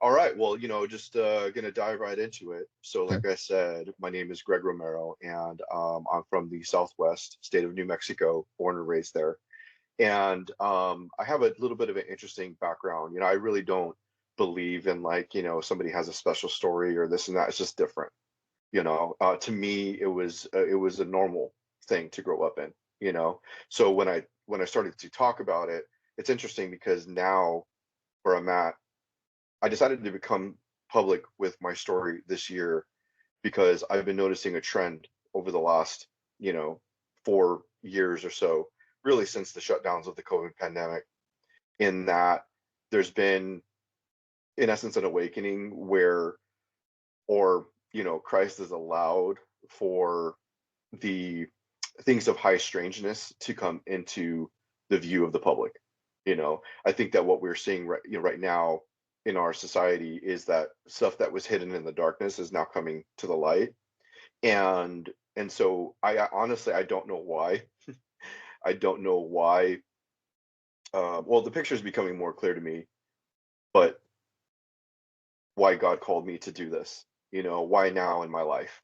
All right. Well, just gonna dive right into it. So, Okay. like I said, my name is Gregg Romero, and I'm from the Southwest state of New Mexico, born and raised there. And I have a little bit of an interesting background. I really don't believe in like, somebody has a special story or this and that. It's just different. To me, it was a normal thing to grow up in. So when I started to talk about it, it's interesting because now where I'm at, I decided to become public with my story this year because I've been noticing a trend over the last, 4 years or so, really since the shutdowns of the COVID pandemic, in that there's been, in essence, an awakening where, or, Christ is allowed for the things of high strangeness to come into the view of the public. I think that what we're seeing right now in our society is that stuff that was hidden in the darkness is now coming to the light. And so I honestly, I don't know why. I don't know why. Well, the picture is becoming more clear to me, but why God called me to do this, why now in my life.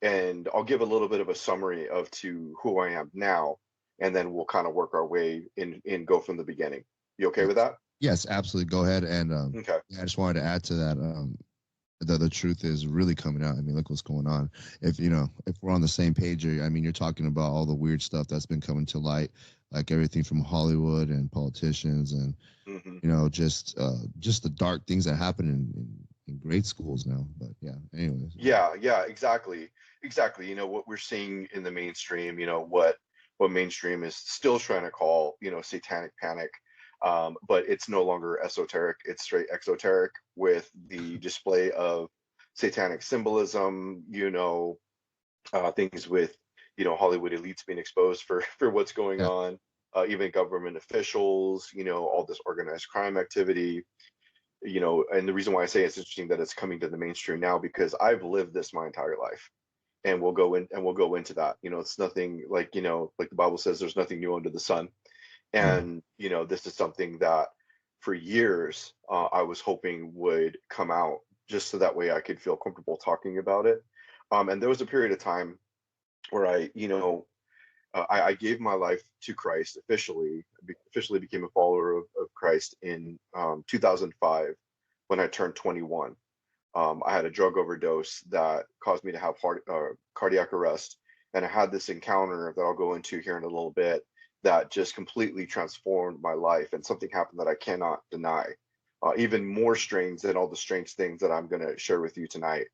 And I'll give a little bit of a summary of to who I am now, and then we'll kind of work our way in go from the beginning. You okay with Yes. that? Yes, absolutely. Go ahead. And Okay. yeah, I just wanted to add to that. The truth is really coming out. I mean, look what's going on. If we're on the same page, I mean, you're talking about all the weird stuff that's been coming to light, like everything from Hollywood and politicians, and Hmm. just the dark things that happen in grade schools now. But yeah, anyways. Yeah, exactly. What we're seeing in the mainstream, what mainstream is still trying to call, satanic panic. But it's no longer esoteric, it's straight exoteric with the display of satanic symbolism, things with, Hollywood elites being exposed for for what's going Yeah. on, even government officials, all this organized crime activity. And the reason why I say it's interesting that it's coming to the mainstream now, because I've lived this my entire life, and we'll go into that. It's nothing like, like the Bible says, there's nothing new under the sun. Yeah. And this is something that for years I was hoping would come out, just so that way I could feel comfortable talking about it. And there was a period of time where I gave my life to Christ officially, officially became a follower of Christ in 2005 when I turned 21. I had a drug overdose that caused me to have cardiac arrest. And I had this encounter that I'll go into here in a little bit that just completely transformed my life. And something happened that I cannot deny, even more strange than all the strange things that I'm going to share with you tonight.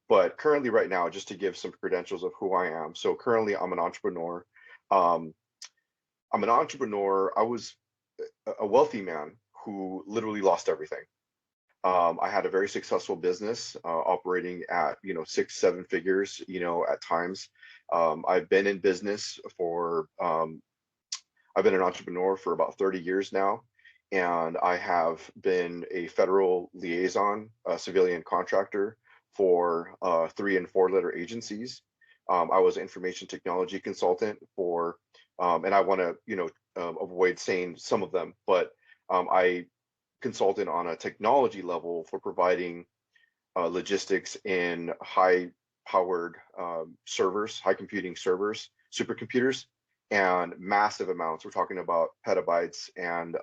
But currently, right now, just to give some credentials of who I am. So currently, I'm an entrepreneur. Um, I'm an entrepreneur. I was a wealthy man who literally lost everything. I had a very successful business operating at, 6, 7 figures, at times. I've been an entrepreneur for about 30 years now, and I have been a federal liaison, civilian contractor for 3 and 4 letter agencies. I was an information technology consultant for, and I want to, avoid saying some of them, but I consultant on a technology level for providing logistics in high powered servers, high computing servers, supercomputers, and massive amounts. We're talking about petabytes and,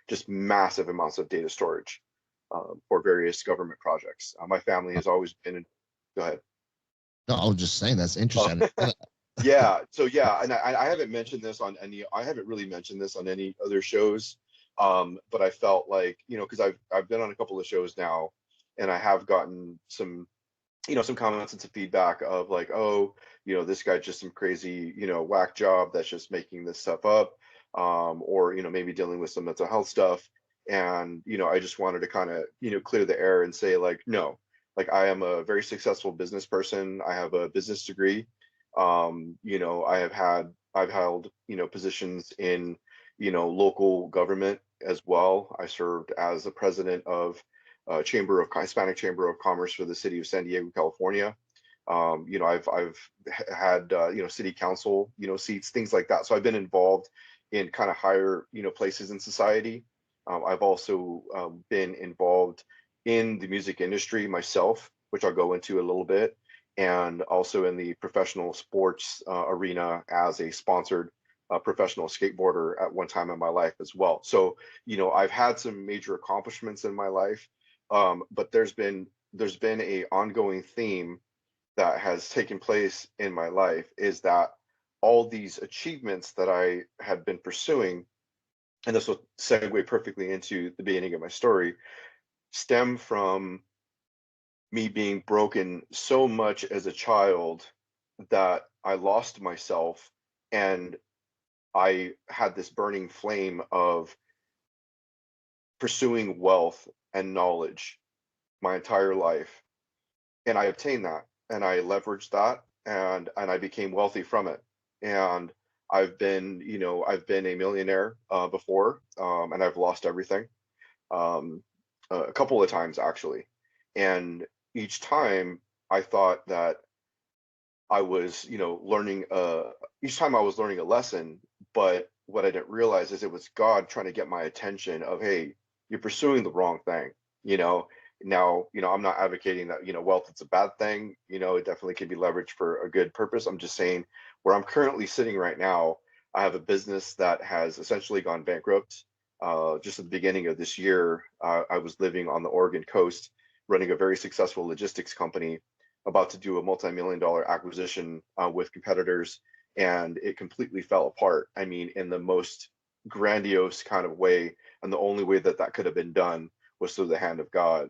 just massive amounts of data storage for various government projects. My family has always been in, go ahead. No, I was just saying that's interesting. I didn't know that. Yeah, so yeah, and I haven't mentioned this on any, I haven't really mentioned this on any other shows, but I felt like, because I've been on a couple of shows now, and I have gotten some, some comments and some feedback of like, oh, this guy's just some crazy, whack job that's just making this stuff up, or maybe dealing with some mental health stuff, and I just wanted to kind of clear the air and say like, no, like I am a very successful business person. I have a business degree. I've held, positions in, local government as well. I served as the president of Hispanic Chamber of Commerce for the city of San Diego, California. I've had, city council, seats, things like that. So I've been involved in kind of higher, places in society. I've also been involved in the music industry myself, which I'll go into a little bit, and also in the professional sports arena as a sponsored professional skateboarder at one time in my life as well. So, I've had some major accomplishments in my life, but there's been a ongoing theme that has taken place in my life, is that all these achievements that I have been pursuing, and this will segue perfectly into the beginning of my story, stem from me being broken so much as a child that I lost myself, and I had this burning flame of pursuing wealth and knowledge my entire life. And I obtained that, and I leveraged that, and I became wealthy from it. And I've been a millionaire before, and I've lost everything um, a couple of times actually. And each time I thought that I was, learning. Each time I was learning a lesson, but what I didn't realize is it was God trying to get my attention of, hey, you're pursuing the wrong thing. You know, Now, I'm not advocating that, wealth is a bad thing. It definitely can be leveraged for a good purpose. I'm just saying where I'm currently sitting right now, I have a business that has essentially gone bankrupt. Just at the beginning of this year, I was living on the Oregon coast, running a very successful logistics company, about to do a multi-million-dollar acquisition with competitors, and it completely fell apart. I mean, in the most grandiose kind of way, and the only way that that could have been done was through the hand of God.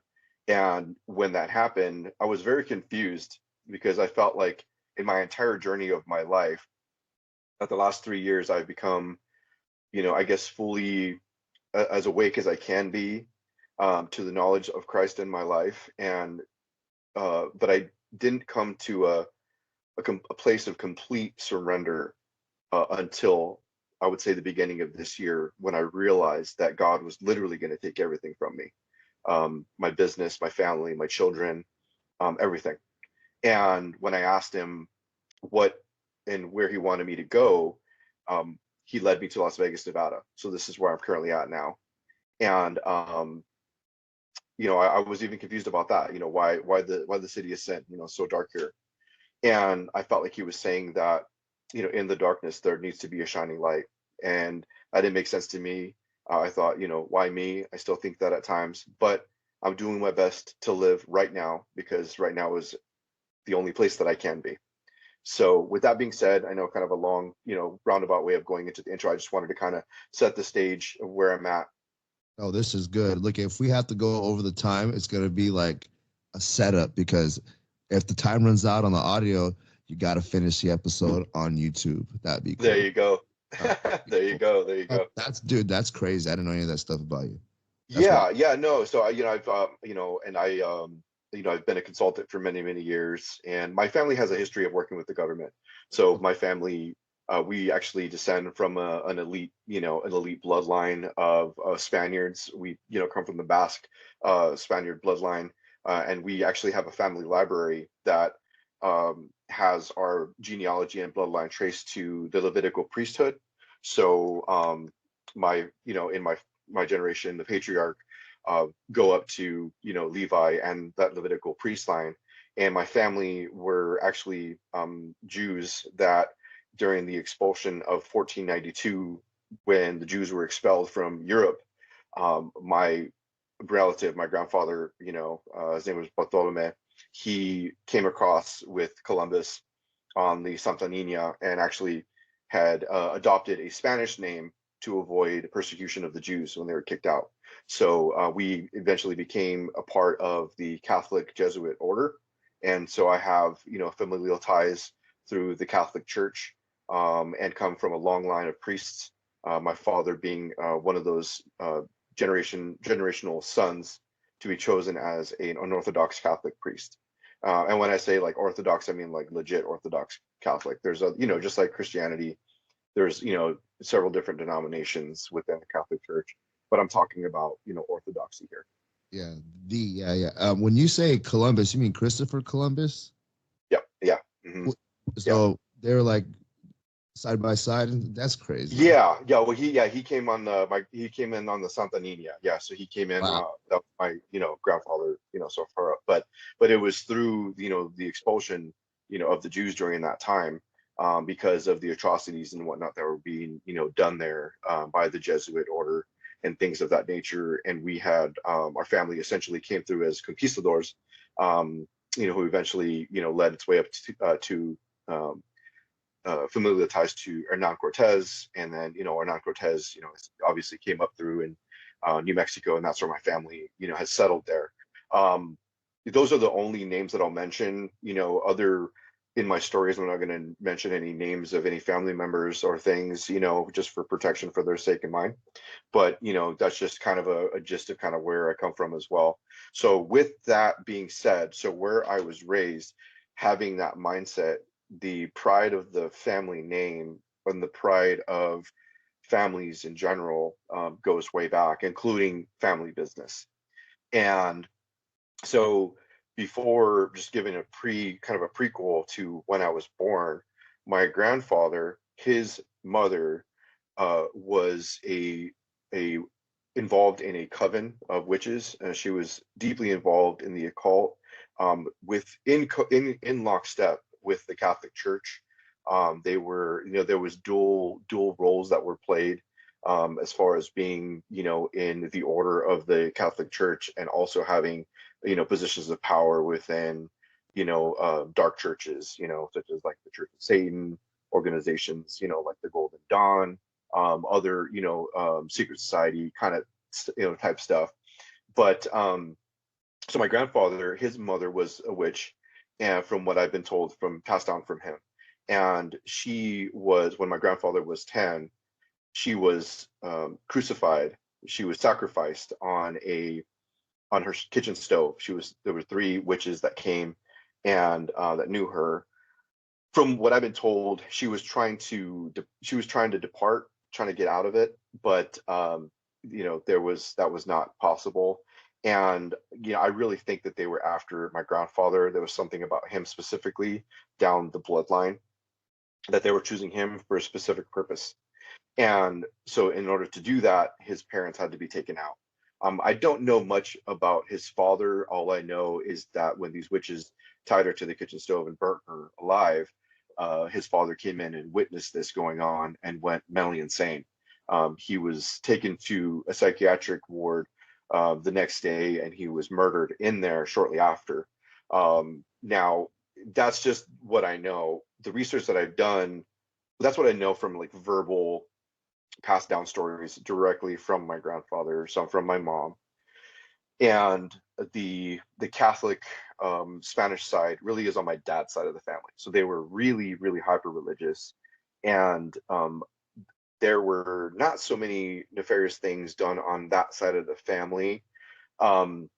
And when that happened, I was very confused, because I felt like in my entire journey of my life, that the last 3 years, I've become, I guess, fully as awake as I can be to the knowledge of Christ in my life. And but I didn't come to a place of complete surrender until, I would say, the beginning of this year, when I realized that God was literally going to take everything from me, my business, my family, my children, everything. And when I asked him what and where he wanted me to go, he led me to Las Vegas, Nevada. So this is where I'm currently at now. And I was even confused about that. Why the city is sin, so dark here. And I felt like he was saying that, in the darkness there needs to be a shining light. And that didn't make sense to me. I thought, why me? I still think that at times, but I'm doing my best to live right now, because right now is the only place that I can be. So with that being said, I know kind of a long, roundabout way of going into the intro. I just wanted to kind of set the stage of where I'm at. Oh, this is good. Look, if we have to go over the time, it's going to be like a setup, because if the time runs out on the audio, you got to finish the episode on YouTube. That'd be cool. There you go. There you go. There you go. That's crazy. I didn't know any of that stuff about you. Yeah, no. So I've and I've been a consultant for many, many years, and my family has a history of working with the government. So my family, we actually descend from an elite, an elite bloodline of Spaniards. We, come from the Basque Spaniard bloodline, and we actually have a family library that has our genealogy and bloodline traced to the Levitical priesthood. So in my generation, the patriarch, go up to Levi and that Levitical priest line. And my family were actually Jews that, during the expulsion of 1492, when the Jews were expelled from Europe, my relative, my grandfather, his name was Bartolome, he came across with Columbus on the Santa Nina, and actually had adopted a Spanish name to avoid persecution of the Jews when they were kicked out. So we eventually became a part of the Catholic Jesuit order. And so I have, familial ties through the Catholic Church, and come from a long line of priests. My father being one of those generational sons to be chosen as an Orthodox Catholic priest. And when I say like Orthodox, I mean like legit Orthodox Catholic. There's just like Christianity, there's, several different denominations within the Catholic Church, but I'm talking about, Orthodoxy here. Yeah. When you say Columbus, you mean Christopher Columbus? Yeah. Mm-hmm. So they're like, side by side, and that's crazy. Yeah. Well, he came on he came in on the Santa Nina. Yeah, so he came in. Wow. That was my grandfather. So far up, but it was through the expulsion of the Jews during that time, because of the atrocities and whatnot that were being done there, by the Jesuit order and things of that nature. And we had, our family essentially came through as conquistadors, who eventually led its way up to um, familial ties to Hernan Cortez, and then Hernan Cortez, obviously came up through in New Mexico, and that's where my family, has settled there. Um, those are the only names that I'll mention. Other in my stories, I'm not going to mention any names of any family members or things, just for protection for their sake and mine. But that's just kind of a gist of kind of where I come from as well. So with that being said, so where I was raised, having that mindset, the pride of the family name and the pride of families in general, goes way back, including family business. And so before, just giving kind of a prequel to when I was born, my grandfather, his mother, was a involved in a coven of witches. She was deeply involved in the occult, in lockstep with the Catholic Church. They were, there was dual roles that were played, as far as being, in the order of the Catholic Church, and also having, positions of power within, dark churches, such as like the Church of Satan, organizations, like the Golden Dawn, other, secret society kind of, type stuff. But so my grandfather, his mother was a witch, and from what I've been told, from passed down from him. And she was, when my grandfather was 10, she was crucified. She was sacrificed on her kitchen stove. There were three witches that came and that knew her. From what I've been told, she was trying to depart, trying to get out of it, but that was not possible. And I really think that they were after my grandfather. There was something about him specifically down the bloodline, that they were choosing him for a specific purpose. And so in order to do that, his parents had to be taken out. I don't know much about his father. All I know is that when these witches tied her to the kitchen stove and burnt her alive, his father came in and witnessed this going on and went mentally insane. He was taken to a psychiatric ward the next day, and he was murdered in there shortly after. Now, that's just what I know. The research that I've done, that's what I know from like verbal passed down stories directly from my grandfather, some from my mom. And the Catholic, Spanish side really is on my dad's side of the family. So they were really, really hyper religious. And there were not so many nefarious things done on that side of the family, um,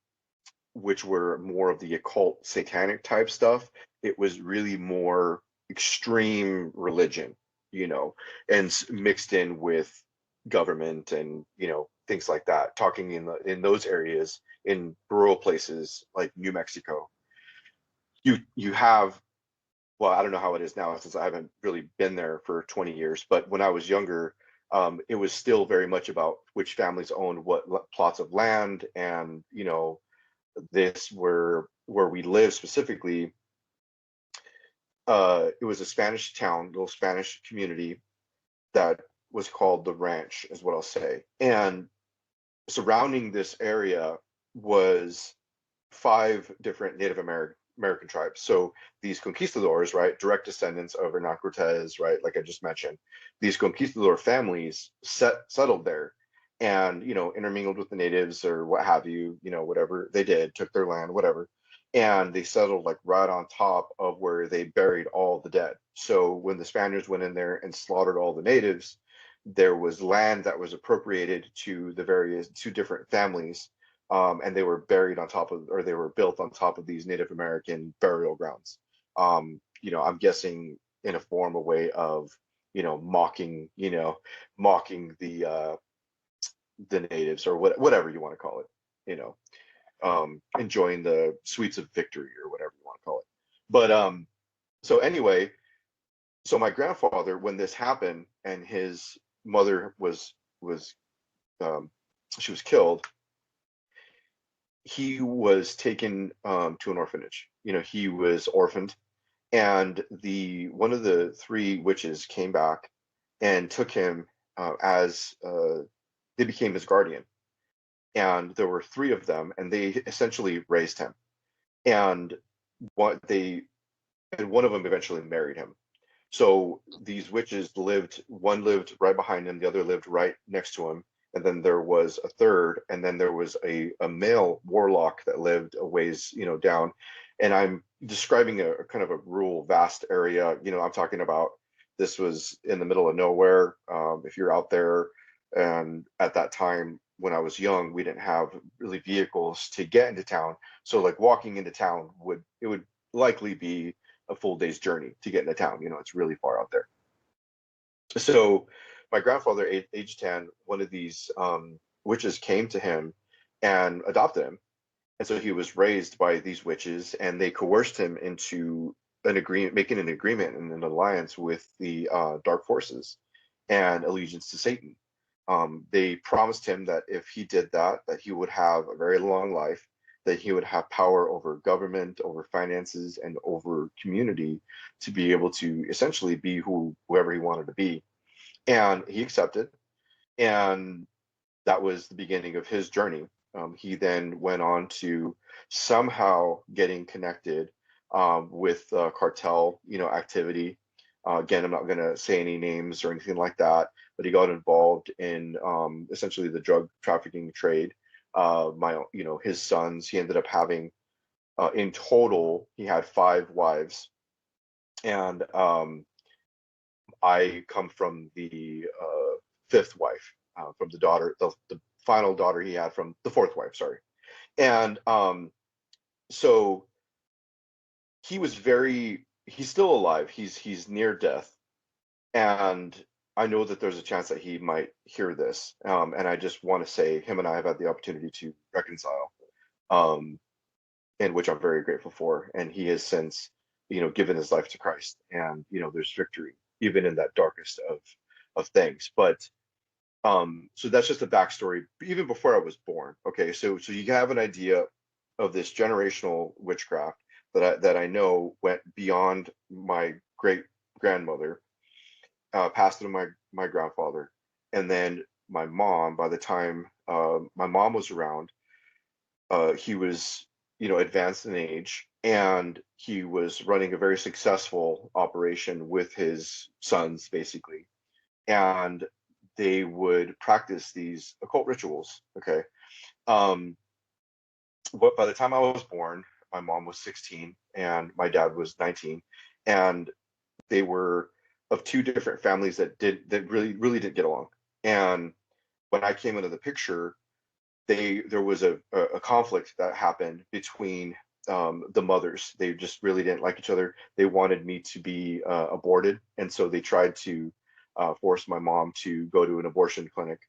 which were more of the occult satanic type stuff. It was really more extreme religion, and mixed in with government and things like that. Talking in those areas, in rural places like New Mexico, you have, well, I don't know how it is now since I haven't really been there for 20 years, but when I was younger, it was still very much about which families owned what plots of land. And this where we live specifically, it was a Spanish town, little Spanish community that was called the Ranch, is what I'll say. And surrounding this area was 5 different Native American tribes. So these conquistadors, right, direct descendants of Hernan Cortez, right, like I just mentioned, these conquistador families settled there, and intermingled with the natives or what have you, whatever they did, took their land, whatever, and they settled like right on top of where they buried all the dead. So when the Spaniards went in there and slaughtered all the natives, there was land that was appropriated to the various two different families, and they were buried on top of, or they were built on top of these Native American burial grounds. I'm guessing in a form, a way of, mocking, mocking the natives, or whatever you want to call it, enjoying the sweets of victory, or whatever you want to call it. But so anyway, So my grandfather, when this happened and his mother was um, she was killed, he was taken to an orphanage. He was orphaned, and the one of the three witches came back and took him as they became his guardian. And there were three of them, and they essentially raised him. And what they and one of them eventually married him. So these witches lived, one lived right behind him, the other lived right next to him, and then there was a third, and then there was a male warlock that lived a ways, down. And I'm describing a kind of a rural, vast area. I'm talking about this was in the middle of nowhere. If you're out there, and at that time when I was young, we didn't have really vehicles to get into town. So like walking into town would likely be a full day's journey to get into town. It's really far out there. So my grandfather, age 10, one of these witches came to him and adopted him. And so he was raised by these witches, and they coerced him into an agreement, making an agreement and an alliance with the dark forces and allegiance to Satan. They promised him that if he did that, that he would have a very long life, that he would have power over government, over finances, and over community to be able to essentially be whoever he wanted to be. And he accepted, and that was the beginning of his journey. He then went on to somehow getting connected with cartel, activity. Again, I'm not going to say any names or anything like that, but he got involved in essentially the drug trafficking trade. His sons, he ended up having, in total, he had 5 wives. And I come from the fifth wife, from the daughter, the final daughter he had from the fourth wife, sorry. And so he's still alive. He's near death. And I know that there's a chance that he might hear this. And I just want to say him and I have had the opportunity to reconcile, um, and which I'm very grateful for. And he has since, given his life to Christ. And, there's victory, even in that darkest of things. But so that's just a backstory, even before I was born. Okay, so you have an idea of this generational witchcraft that I know went beyond my great grandmother, passed it to my grandfather, and then my mom. By the time my mom was around, he was, advanced in age, and he was running a very successful operation with his sons, basically. And they would practice these occult rituals. Okay. Um, but by the time I was born, my mom was 16 and my dad was 19. And they were of two different families that really didn't get along. And when I came into the picture, there was a conflict that happened between the mothers. They just really didn't like each other. They wanted me to be aborted, and so they tried to force my mom to go to an abortion clinic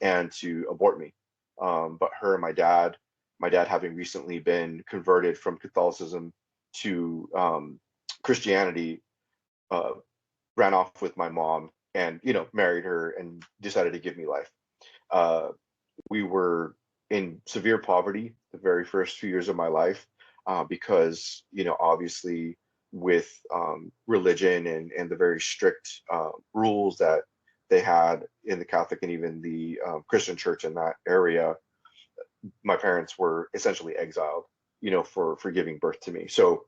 and to abort me. But her and my dad having recently been converted from Catholicism to Christianity, uh, ran off with my mom and married her and decided to give me life. Uh, we were in severe poverty the very first few years of my life, because obviously with religion and the very strict rules that they had in the Catholic and even the Christian church in that area, my parents were essentially exiled, for giving birth to me. So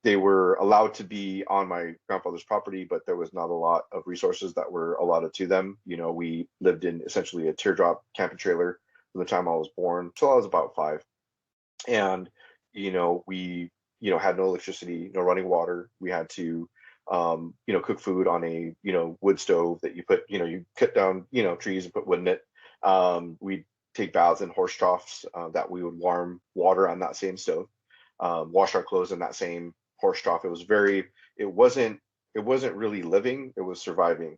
they were allowed to be on my grandfather's property, but there was not a lot of resources that were allotted to them. We lived in essentially a teardrop camping trailer from the time I was born till I was about 5. And, we, had no electricity, no running water. We had to, cook food on a, wood stove that you cut down, trees and put wood in it. We'd take baths in horse troughs that we would warm water on that same stove, wash our clothes in that same horse trough. It wasn't it wasn't really living, it was surviving.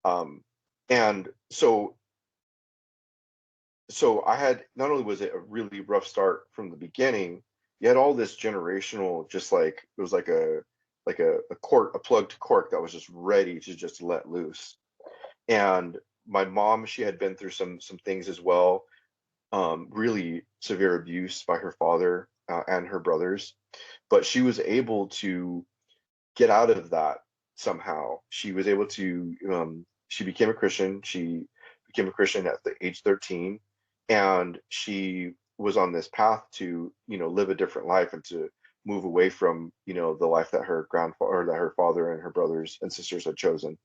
Um and so I had, not only was it a really rough start from the beginning, you had all this generational, just like it was like a plugged cork that was just ready to just let loose. And my mom, she had been through some things as well, really severe abuse by her father and her brothers, but she was able to get out of that somehow. She was able to, she became a Christian. She became a Christian at the age 13, and she was on this path to, live a different life and to move away from, the life that her grandfather, or that her father and her brothers and sisters had chosen,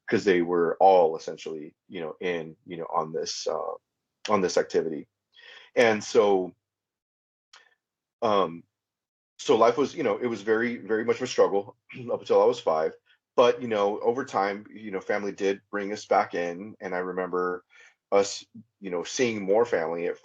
because they were all essentially, on this activity. And so, um, so life was, it was very, very much of a struggle up until I was 5. But, over time, family did bring us back in. And I remember us, seeing more family. It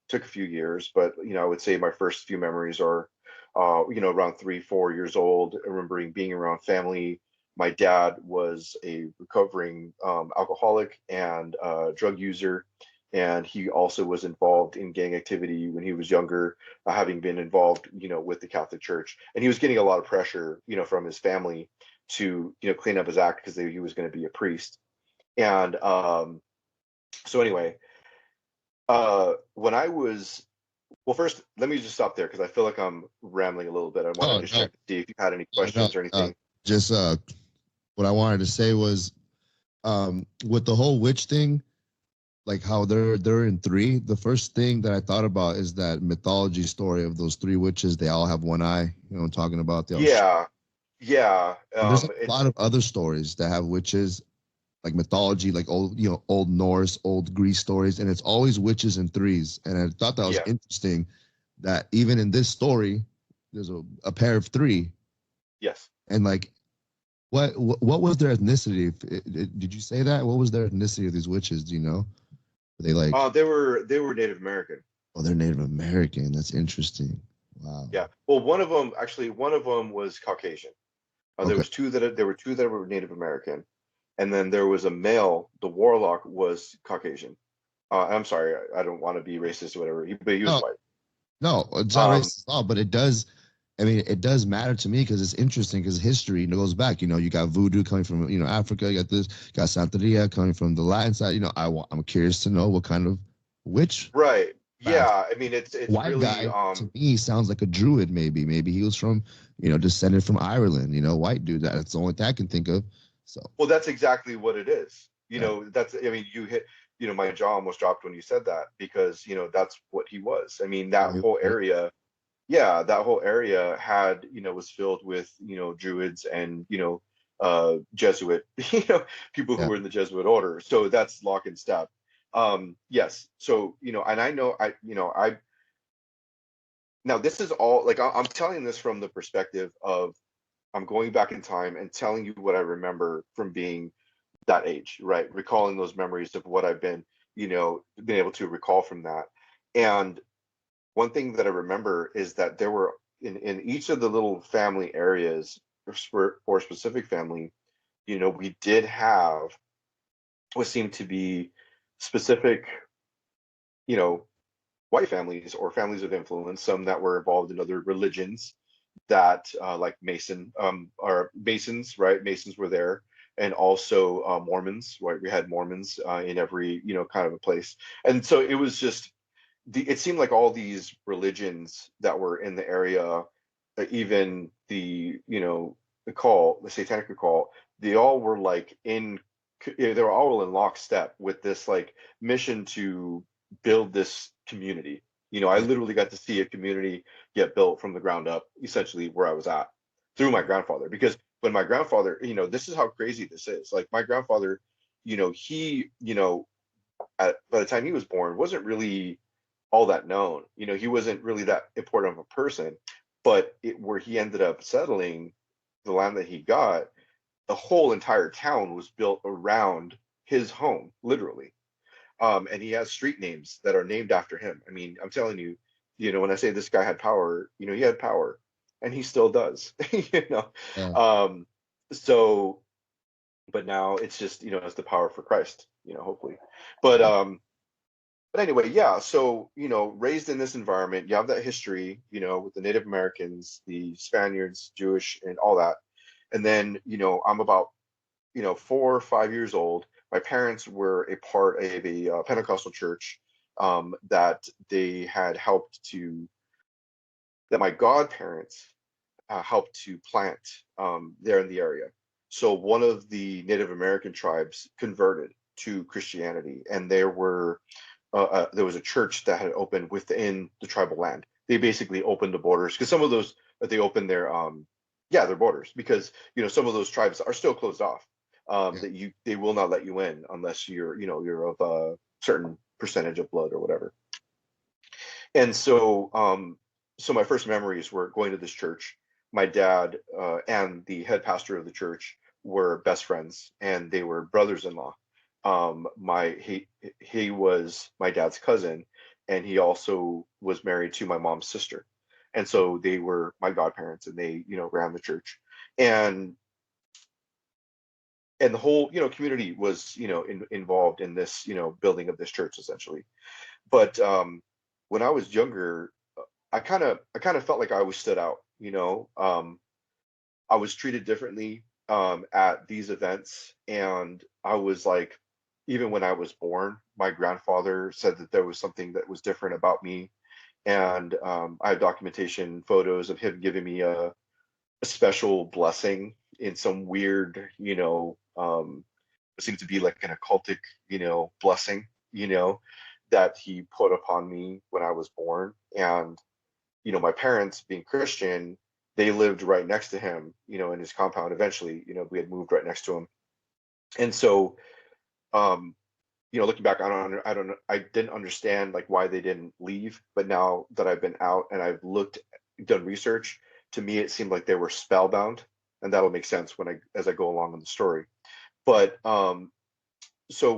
took a few years, but, I would say my first few memories are, around 3, 4 years old, remembering being around family. My dad was a recovering alcoholic and drug user, and he also was involved in gang activity when he was younger, having been involved, with the Catholic Church. And he was getting a lot of pressure, from his family to, clean up his act, because he was going to be a priest. And so anyway, when I was, well, first, let me just stop there because I feel like I'm rambling a little bit. I want to just No, check to see if you had any no, questions or anything. just what I wanted to say was, with the whole witch thing, like how they're in 3. The first thing that I thought about is that mythology story of those 3 witches. They all have one eye. You know what I'm talking about? They all Yeah. And there's a lot of other stories that have witches, like mythology, like old Norse, old Greece stories, and it's always witches in 3s. And I thought that was interesting that even in this story, there's a pair of 3. Yes. And like, what was their ethnicity? Did you say that? What was their ethnicity of these witches? Do you know? Were they like? They were Native American. Oh, they're Native American. That's interesting. Wow. Yeah. Well, one of them was Caucasian. Okay. There were 2 that were Native American, and then there was a male. The warlock was Caucasian. I'm sorry, I don't want to be racist or whatever, but he was white. No, it's not racist at all, but it does. I mean, it does matter to me because it's interesting because history goes back. You got voodoo coming from Africa. You got this. You got Santeria coming from the Latin side. I'm curious to know what kind of witch. Right. Yeah. I mean, it's White really guy to me sounds like a druid. Maybe he was from descended from Ireland. White dude. That's the only thing I can think of. So. Well, that's exactly what it is. That's. I mean, you hit. My jaw almost dropped when you said that, because that's what he was. I mean, that whole area. Yeah, that whole area had, was filled with, Druids and, Jesuit, people who were in the Jesuit order. So that's lock and step. Yes. So, and I know, now this is all like, I'm telling this from the perspective of, I'm going back in time and telling you what I remember from being that age, right? Recalling those memories of what I've been, been able to recall from that. And one thing that I remember is that there were in each of the little family areas for a specific family, we did have what seemed to be specific, white families or families of influence, some that were involved in other religions that like or Masons, right? Masons were there, and also Mormons, right? We had Mormons in every, kind of a place. And so it was just, it seemed like all these religions that were in the area, even the the satanic occult, they all were like they were all in lockstep with this like mission to build this community. I literally got to see a community get built from the ground up, essentially where I was at, through my grandfather. Because when my grandfather, this is how crazy this is. Like my grandfather, he, by the time he was born, wasn't really all that known. He wasn't really that important of a person, but where he ended up settling, the land that he got, the whole entire town was built around his home, literally. And he has street names that are named after him. I mean, I'm telling you, when I say this guy had power, he had power, and he still does. Yeah. So, but now it's just, it's the power for Christ, hopefully. But anyway, yeah. So, raised in this environment, you have that history, with the Native Americans, the Spaniards, Jewish, and all that. And then, I'm about, 4 or 5 years old. My parents were a part of a Pentecostal church that they had helped to, that my godparents helped to plant there in the area. So one of the Native American tribes converted to Christianity, and there was a church that had opened within the tribal land. They basically opened the borders because some of those they opened their borders, because some of those tribes are still closed off. They will not let you in unless you're of a certain percentage of blood or whatever. And so my first memories were going to this church. My dad and the head pastor of the church were best friends, and they were brothers-in-law. He was my dad's cousin, and he also was married to my mom's sister, and so they were my godparents, and they ran the church, and the whole community was involved in this building of this church essentially. But when I was younger, I kind of felt like I was stood out. I was treated differently at these events, and I was like, even when I was born, my grandfather said that there was something that was different about me, and I have documentation, photos of him giving me a special blessing in some weird, it seemed to be like an occultic, blessing, that he put upon me when I was born. And my parents, being Christian, they lived right next to him, in his compound. Eventually, we had moved right next to him. And so, looking back, I didn't understand like why they didn't leave. But now that I've been out and I've done research, to me, it seemed like they were spellbound, and that'll make sense as I go along in the story. But so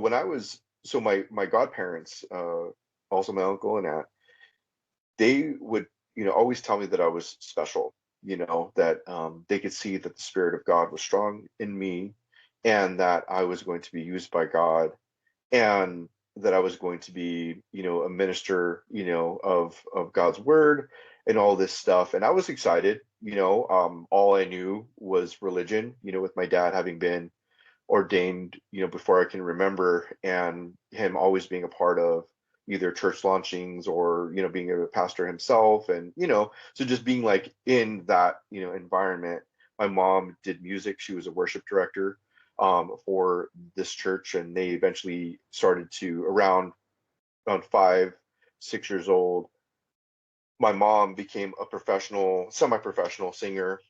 my godparents, also my uncle and aunt, they would always tell me that I was special, that they could see that the Spirit of God was strong in me, and that I was going to be used by God, and that I was going to be a minister of God's word and all this stuff. And I was excited. All I knew was religion, with my dad having been ordained before I can remember, and him always being a part of either church launchings or being a pastor himself. And so just being like in that environment. My mom did music. She was a worship director for this church, and they eventually started to, around 5, 6 years old, my mom became a semi-professional singer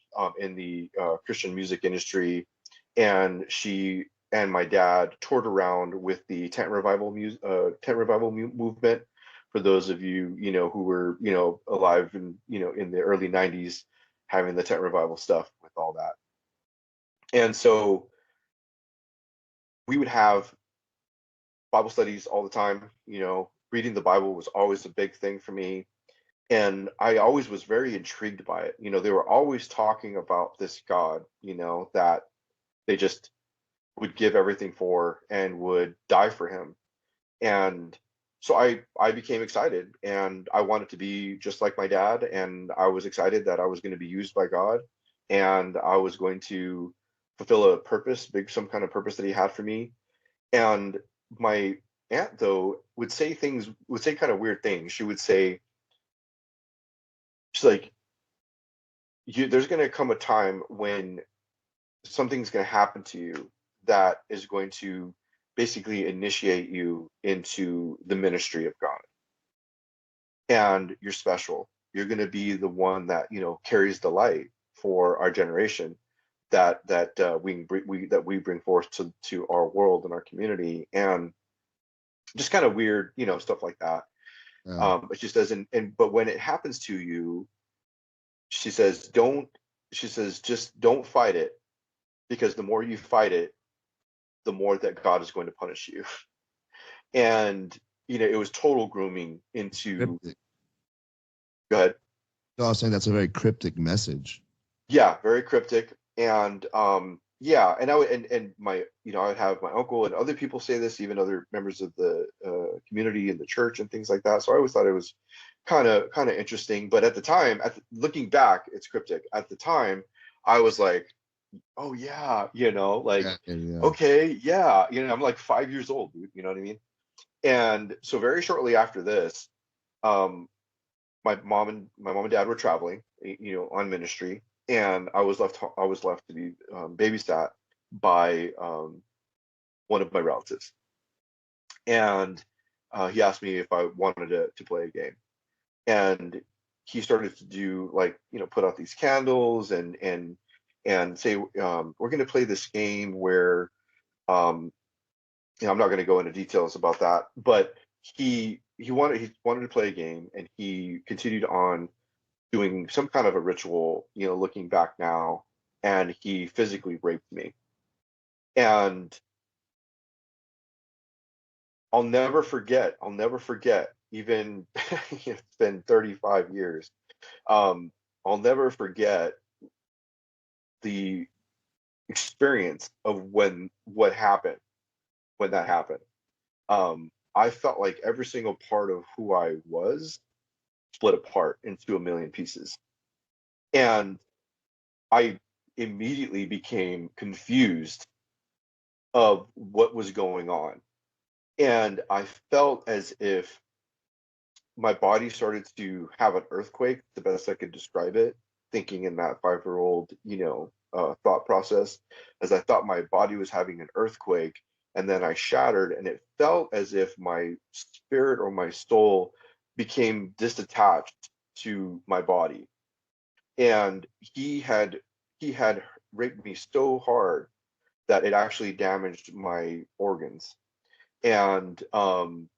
in the Christian music industry, and she and my dad toured around with the tent revival movement. For those of you who were alive in the early '90s, having the tent revival stuff with all that. And so we would have Bible studies all the time. Reading the Bible was always a big thing for me. And I always was very intrigued by it. They were always talking about this God, that they just would give everything for and would die for him. And so I became excited, and I wanted to be just like my dad. And I was excited that I was going to be used by God, and I was going to fulfill a purpose, some kind of purpose that he had for me. And my aunt, though, would say kind of weird things. She would say, she's like, there's going to come a time when something's going to happen to you that is going to basically initiate you into the ministry of God. And you're special. You're going to be the one that, carries the light for our generation, that we bring forth to our world and our community. And just kind of weird, stuff like that. It just doesn't. But when it happens to you, she says, just don't fight it, because the more you fight it, the more that God is going to punish you. And it was total grooming into. Cryptic. Go ahead. No, I was saying that's a very cryptic message. Yeah, very cryptic. And yeah, and I would I would have my uncle and other people say this, even other members of the community and the church and things like that. So I always thought it was kind of interesting. But at the time, looking back, it's cryptic. At the time, I was like, oh yeah, you know, like, Yeah, yeah. okay, yeah, you know, I'm like 5 years old, dude, you know what I mean? And so very shortly after this, um, my mom and dad were traveling, you know, on ministry, and I was left to be babysat by one of my relatives, and he asked me if I wanted to play a game, and he started to do like, you know, put out these candles and say, we're going to play this game where, um, you know, I'm not going to go into details about that, but he wanted to play a game, and he continued on doing some kind of a ritual, you know, looking back now, and he physically raped me. And I'll never forget, even it's been 35 years. Um, I'll never forget the experience of what happened when that happened. I felt like every single part of who I was split apart into a million pieces. And I immediately became confused of what was going on. And I felt as if my body started to have an earthquake, the best I could describe it, thinking in that 5 year old, you know, thought process, as I thought my body was having an earthquake. And then I shattered, and it felt as if my spirit or my soul became disattached to my body. And he had raped me so hard that it actually damaged my organs. And and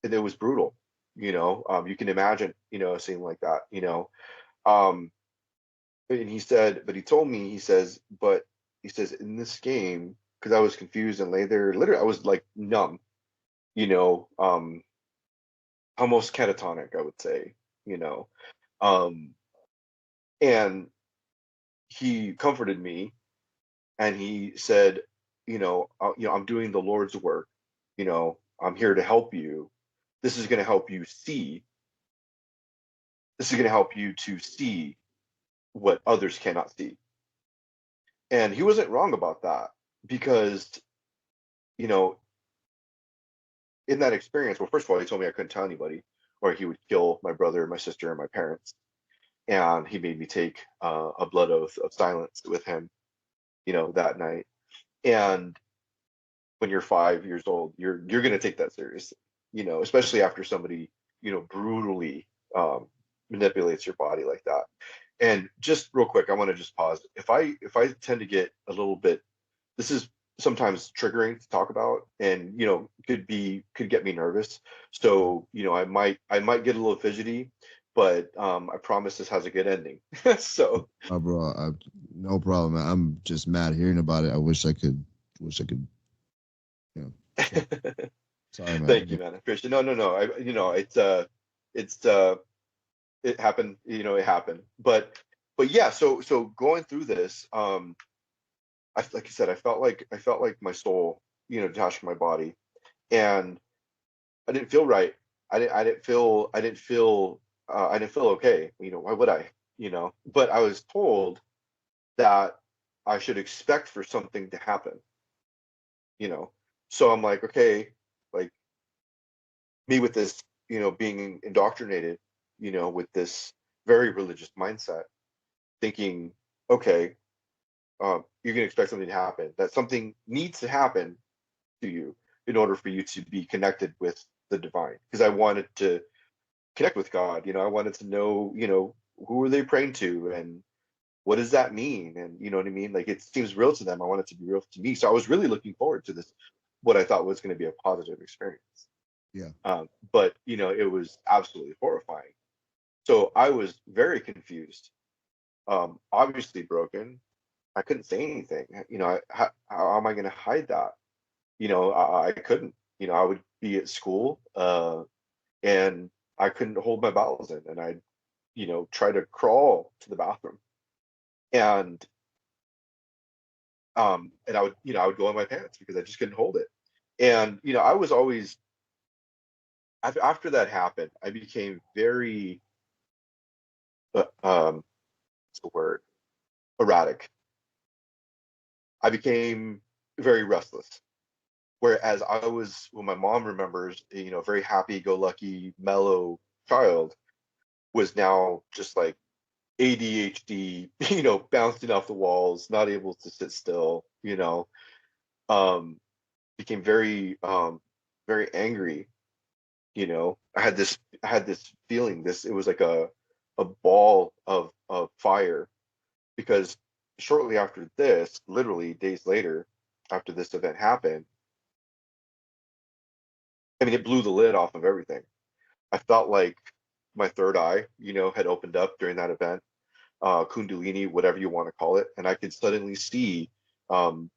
it was brutal. You know, you can imagine, you know, a scene like that, you know. Um, and he said, but he told me, he says, but he says, in this game, because I was confused and lay there, literally, I was like numb, you know, almost catatonic, I would say, you know. Um, and he comforted me, and he said, you know, I'm doing the Lord's work, you know, I'm here to help you. This is going to help you see. This is going to help you to see what others cannot see. And he wasn't wrong about that, because, you know, in that experience, well, first of all, he told me I couldn't tell anybody, or he would kill my brother, my sister, and my parents. And he made me take a blood oath of silence with him, you know, that night. And when you're 5 years old, you're going to take that seriously, you know, especially after somebody, you know, brutally um, manipulates your body like that. And just real quick, I want to just pause. If I tend to get a little bit, this is sometimes triggering to talk about, and you know, could get me nervous. So you know, I might get a little fidgety, but I promise this has a good ending. So Bro, no problem, man. I'm just mad hearing about it. I wish I could, you know. So sorry, man. thank Yeah. you, man. I appreciate it. No, no, no. You know, it's it happened. You know, it happened. But yeah. So going through this, like I said, I felt like my soul, you know, detached from my body, and I didn't feel right. I didn't feel okay. You know, why would I? You know, but I was told that I should expect for something to happen. You know, so I'm like, okay, like me with this, you know, being indoctrinated, you know, with this very religious mindset, thinking, okay, you're gonna expect something to happen. That something needs to happen to you in order for you to be connected with the divine. Because I wanted to connect with God. You know, I wanted to know, you know, who are they praying to, and what does that mean? And you know what I mean? Like, it seems real to them. I want it to be real to me. So I was really looking forward to this, what I thought was going to be a positive experience. Yeah. But you know, it was absolutely horrifying. So I was very confused. Obviously broken. I couldn't say anything. You know, how am I going to hide that? You know, I couldn't. You know, I would be at school, and I couldn't hold my bowels in, and I'd, you know, try to crawl to the bathroom, and and I would, you know, I would go in my pants because I just couldn't hold it. And you know, I was always, after that happened, I became very what's the word, erratic. I became very restless. Whereas I was, when my mom remembers, very happy-go-lucky, mellow child, was now just like ADHD, bouncing off the walls, not able to sit still, um, became very angry. I had this feeling, it was like a ball of fire, because shortly after this, literally days later, after this event happened, I mean, it blew the lid off of everything. I felt like my third eye, had opened up during that event, Kundalini, whatever you want to call it, and I could suddenly see um,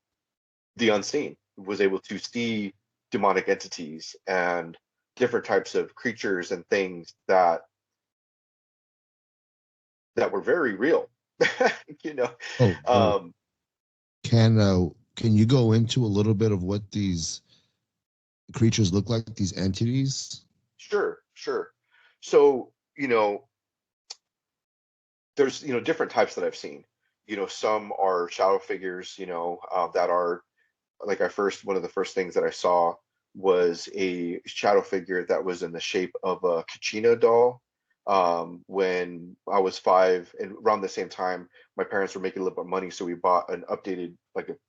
the unseen. Was able to see demonic entities and different types of creatures and things that were very real. you know. Oh, oh. Um, Can you go into a little bit of what these creatures look like, these entities? sure, sure. So, there's different types that I've seen. Some are shadow figures, that are like one of the first things that I saw was a shadow figure that was in the shape of a Kachina doll. When I was 5, and around the same time, my parents were making a little bit of money, so we bought an updated,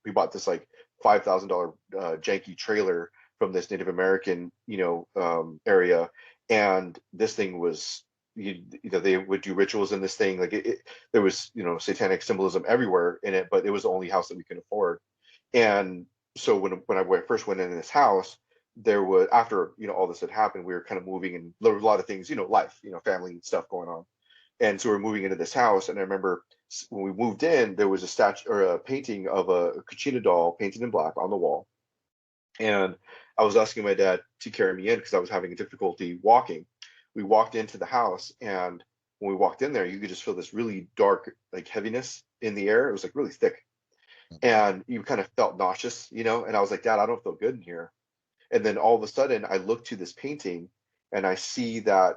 we bought this like $5,000 janky trailer from this Native American, area, and this thing was. They would do rituals in this thing, like there was satanic symbolism everywhere in it, but it was the only house that we could afford. And so when I first went into this house, there was, after all this had happened, we were kind of moving, and there was a lot of things, life, family stuff going on, and so we're moving into this house. And I remember when we moved in, there was a statue or a painting of a Kachina doll painted in black on the wall, and I was asking my dad to carry me in because I was having difficulty walking. We walked into the house, and when we walked in there, you could just feel this really dark, like, heaviness in the air. It was like really thick, and you kind of felt nauseous, and I was like, Dad, I don't feel good in here. And then all of a sudden I look to this painting, and I see that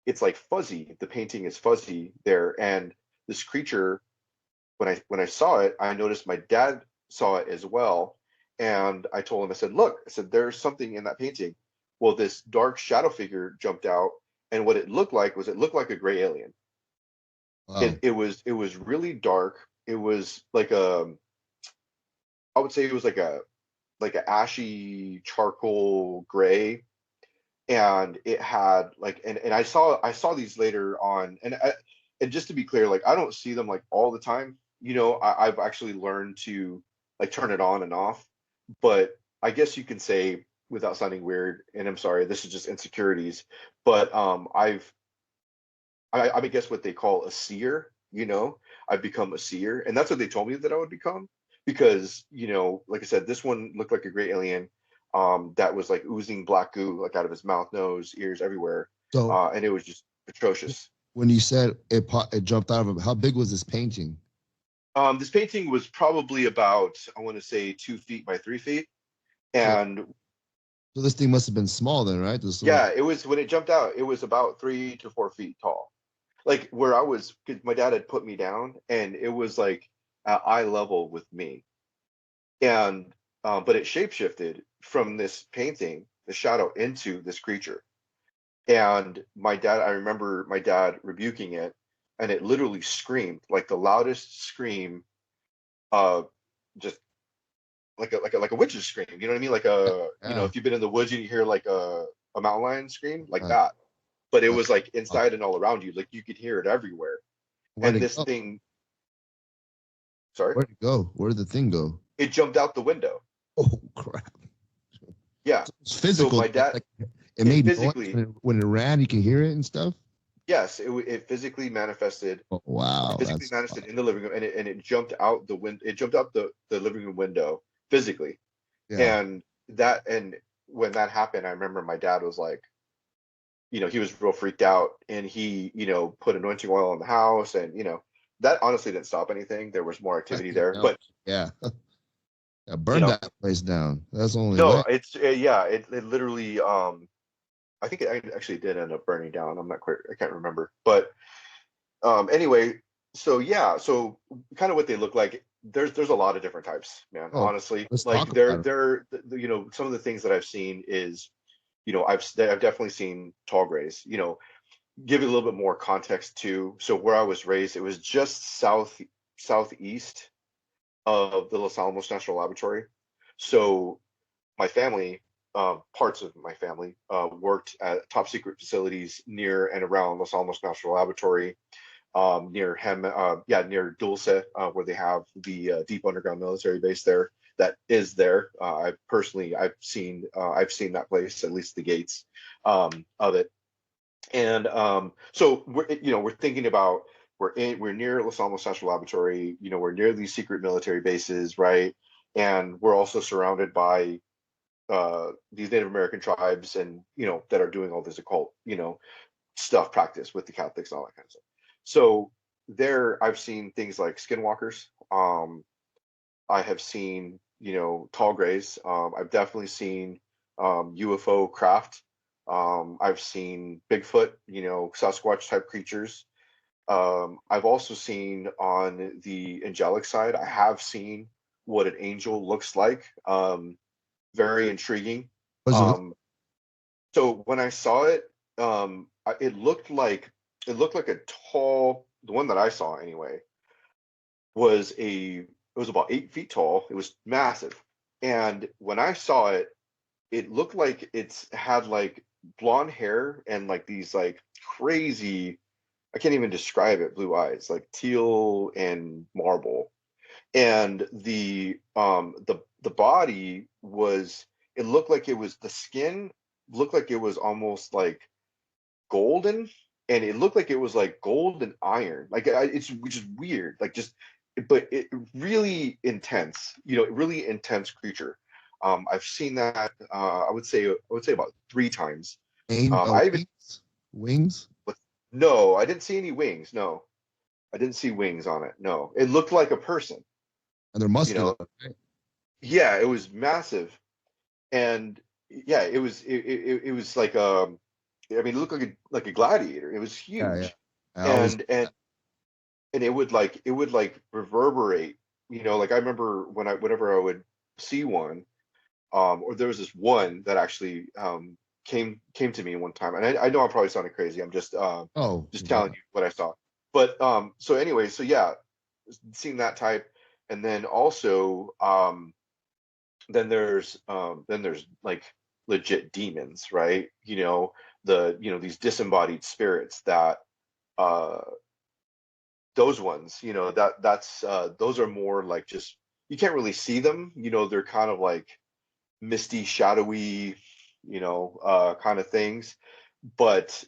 it's like fuzzy. The painting is fuzzy there, and this creature, when I saw it, I noticed my dad saw it as well. And I told him, I said, look, I said, there's something in that painting. Well, this dark shadow figure jumped out, and what it looked like a gray alien. Wow. It was really dark. It was like I would say it was like a ashy charcoal gray, and it had like, and I saw these later on, and just to be clear, like, I don't see them like all the time. I've actually learned to like turn it on and off, but I guess you can say, without sounding weird, and I'm sorry, this is just insecurities, but I guess what they call a seer. I've become a seer, and that's what they told me that I would become, because like I said, this one looked like a great alien, that was like oozing black goo, like out of his mouth, nose, ears, everywhere, So and it was just atrocious. when you said it jumped out of him, how big was this painting? This painting was probably about, I want to say, 2 feet by 3 feet, So and so this thing must have been small then, right? This little. yeah, it was, when it jumped out, it was about 3 to 4 feet tall. Like, where I was, 'cause my dad had put me down, and it was like at eye level with me. And but it shapeshifted from this painting, the shadow, into this creature. And I remember my dad rebuking it, and it literally screamed like the loudest scream, uh, just like a witch's scream. You know what I mean? Like Yeah. if you've been in the woods and you hear like a mountain lion scream, like Uh, that. But it uh, was like uh, inside and all around you, like you could hear it everywhere. where'd And it this go? thing, sorry, Where'd it go? Where did the thing go? it jumped out the window. Oh crap! Yeah. So it's So physical. my dad, Like it it made noise physically, when it ran. You can hear it and stuff. yes, it physically manifested. Oh It wow, physically that's manifested in the living room, and it jumped out the wind. It jumped out the living room window physically, yeah. and when that happened, I remember my dad was like, he was real freaked out, and he, put anointing oil in the house, and that honestly didn't stop anything. There was more activity there, No, but yeah. Yeah, you burn know, that place down. That's the only way. no, it's yeah, it literally, I think it actually did end up burning down. I'm not quite, I can't remember, but anyway, so yeah, so kind of what they look like. there's a lot of different types, man. Oh, Honestly, let's like talk about it. you know, some of the things that I've seen is, you know, I've definitely seen tall grays. You know, give you a little bit more context too. So where I was raised, it was just southeast of the Los Alamos National Laboratory. So my family, parts of my family, worked at top secret facilities near and around Los Alamos National Laboratory, near Dulce, where they have the deep underground military base there. That is there. I've seen that place, at least the gates of it. And so we're thinking about we're near Los Alamos National Laboratory. You know, we're near these secret military bases, right? And we're also surrounded by these Native American tribes, and you know, that are doing all this occult, you know, stuff, practice with the Catholics and all that kind of stuff. So there, I've seen things like skinwalkers. I have seen, you know, tall grays. I've definitely seen UFO craft. I've seen Bigfoot, you know, Sasquatch type creatures. I've also seen on the angelic side, I have seen what an angel looks like. Very intriguing. What does it look? Um, so when I saw it, it looked like a tall. The one that I saw anyway it was about 8 feet tall. It was massive, and when I saw it, it looked like it's had like blonde hair and like these like crazy. I can't even describe it. Blue eyes, like teal and marble, and the body was. It looked like it was the skin looked like it was almost like golden, and it looked like it was like gold and iron, like it's which is weird, like just, but it really intense, you know, really intense creature. I've seen that, I would say about 3 times. I even Wings? Wings? no, I didn't see any wings. No, I didn't see wings on it. No, it looked like a person, And they're you muscular, know. right? Yeah, it was massive. And yeah, it was like, I mean, it looked like a gladiator. It was Yeah, yeah. huge. I always And it would like reverberate, you know. Like I remember whenever I would see one, or there was this one that actually came to me one time, and I know I'm probably sounding crazy. I'm oh just yeah. telling you what I saw. But so anyway, so yeah, seeing that type. And then also, then there's like legit demons, right? You know, these disembodied spirits that, uh those ones, you know, that's those are more like, just, you can't really see them, you know. They're kind of like misty, shadowy, you know, kind of things. But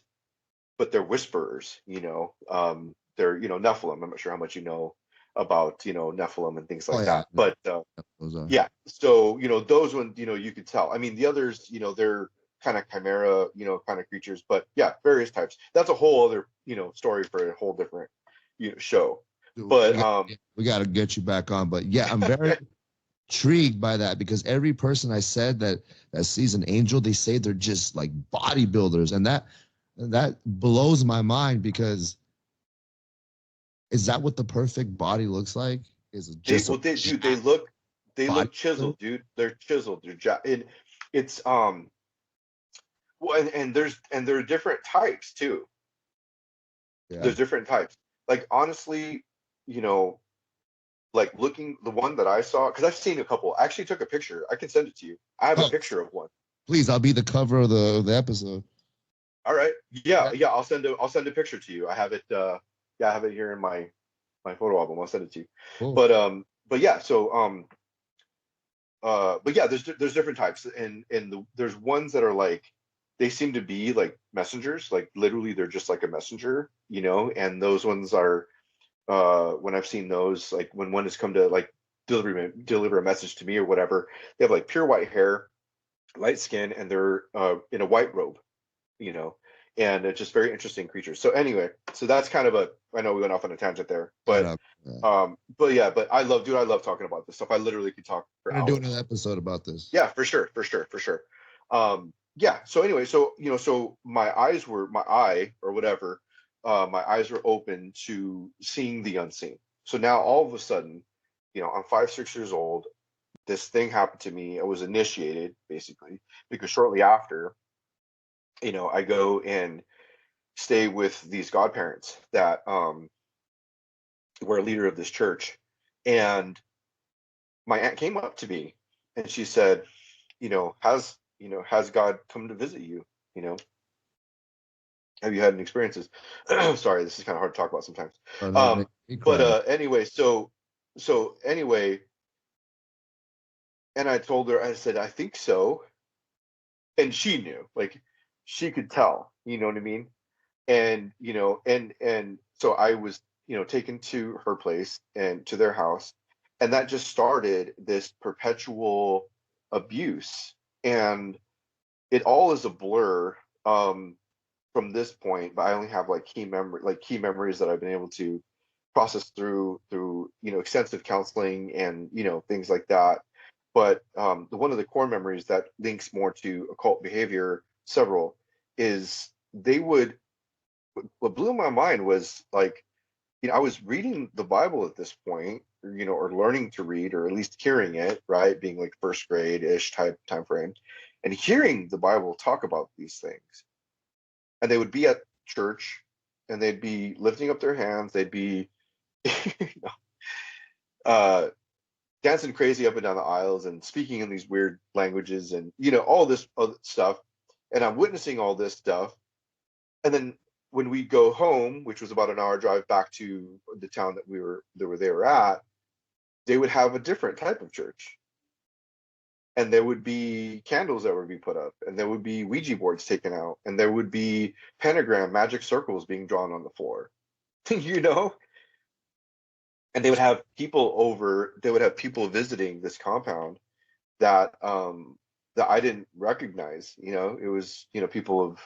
but they're whisperers, you know. They're, you know, Nephilim. I'm not sure how much you know about, you know, Nephilim and things Oh like yeah. that, but Those are. yeah. So, you know, those ones, you know, you could tell. I mean, the others, you know, they're kind of chimera, you know, kind of creatures. But yeah, various types. That's a whole other, you know, story for a whole different, you know, show. Dude, But we got to get you back on. But yeah, I'm very intrigued by that because every person I said that sees an angel, they say they're just like bodybuilders, and that blows my mind because is that what the perfect body looks like? Is it they just a well they dude, jacked they body? look chiseled, dude. They're chiseled. And it's well, and there are different types too. Yeah. There's different types. Like honestly, you know, like looking, the one that I saw, because I've seen a couple. I actually took a picture. I can send it to you. I have a Oh, picture of one. please, I'll be the cover of the episode. All right. Yeah, Yeah. yeah. I'll send a picture to you. I have it. Yeah, I have it here in my photo album. I'll send it to you. Cool. But yeah. So but yeah, there's different types, and there's ones that are like, they seem to be like messengers. Like literally, they're just like a messenger, you know. And those ones are, when I've seen those, like when one has come to like deliver a message to me or whatever, they have like pure white hair, light skin, and they're in a white robe, you know. And it's just very interesting creatures. So anyway, so that's kind of a, I know we went off on a tangent there, Shut up. Yeah. but yeah, but I love talking about this stuff. I literally could talk for We're gonna do hours. another episode about this. Yeah, for sure, for sure, for sure. Yeah. So anyway, so you know, so my eye or whatever, my eyes were open to seeing the unseen. So now all of a sudden, I'm 5, 6 years old. This thing happened to me. I was initiated basically because shortly after, I go and stay with these godparents that were a leader of this church. And my aunt came up to me and she said, has God come to visit you? You know, have you had any experiences? Sorry, this is kind of hard to talk about sometimes. That makes me But cry. anyway, so anyway, and I told her, I said, I think so. And she knew, like she could tell, you know what I mean? And, and so I was, taken to her place and to their house. And that just started this perpetual abuse. And it all is a blur from this point, but I only have like key memories that I've been able to process through extensive counseling and things like that. But one of the core memories that links more to occult behavior, several, is they would. What blew my mind was like, I was reading the Bible at this point, or learning to read, or at least hearing it, right, being like first grade ish type time frame, and hearing the Bible talk about these things, and they would be at church, and they'd be lifting up their hands, they'd be, you know, uh, dancing crazy up and down the aisles and speaking in these weird languages and all this other stuff, and I'm witnessing all this stuff, and then when we go home, which was about an hour drive back to the town that they were at, they would have a different type of church, and there would be candles that would be put up, and there would be Ouija boards taken out, and there would be pentagram magic circles being drawn on the floor, you know and they would have people over, they would have people visiting this compound that that I didn't recognize. It was people of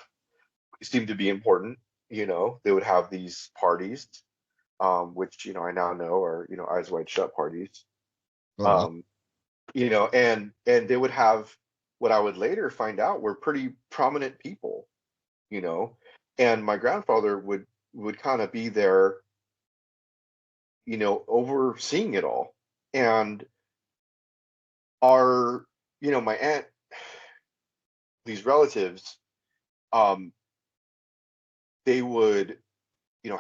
seemed to be important. They would have these parties, which I now know are eyes wide shut parties. Oh, wow. um and they would have what I would later find out were pretty prominent people. you know and my grandfather would kind of be there, overseeing it all. And our my aunt, these relatives, um they would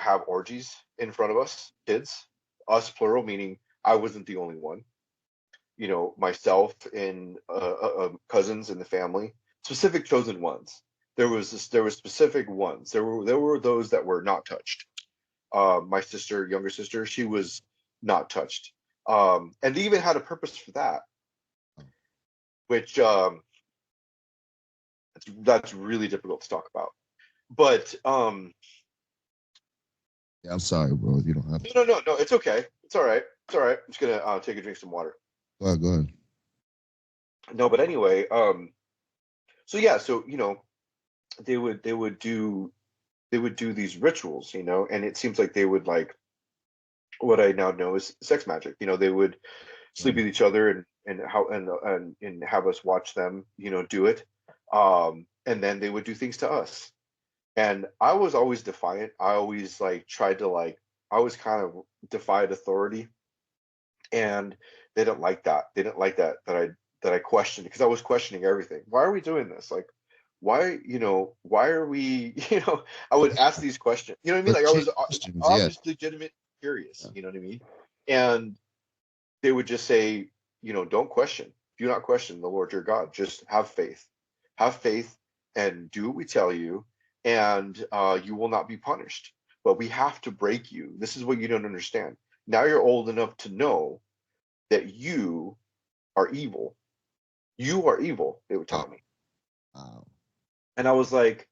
have orgies in front of us kids, us plural, meaning I wasn't the only one. Myself and cousins in the family, specific chosen ones. There were specific ones. There were those that were not touched. My sister, younger sister, she was not touched. And they even had a purpose for that, which that's really difficult to talk about. But Yeah, I'm sorry, bro. You don't have to. no, it's okay. It's all right. It's all right. I'm just gonna take a drink some water. Go ahead. No, but anyway, so yeah, so they would do these rituals, and it seems like they would like what I now know is sex magic. They would sleep Right. with each other and have us watch them, do it. And then they would do things to us. And I was always defiant. I always like tried to like I was kind of defied authority, and they didn't like that. They didn't like that I questioned, because I was questioning everything. Why are we doing this? Like, why are we, I would ask these questions. You know what I mean? Like I was Legit questions, yeah. obviously legitimate curious, Yeah. you know what I mean? And they would just say, don't question. Do not question the Lord your God. Just have faith. Have faith and do what we tell you, and you will not be punished. But we have to break you. This is what you don't understand. Now you're old enough to know that you are evil. You are evil, they would Wow. tell me. Wow. And I was like,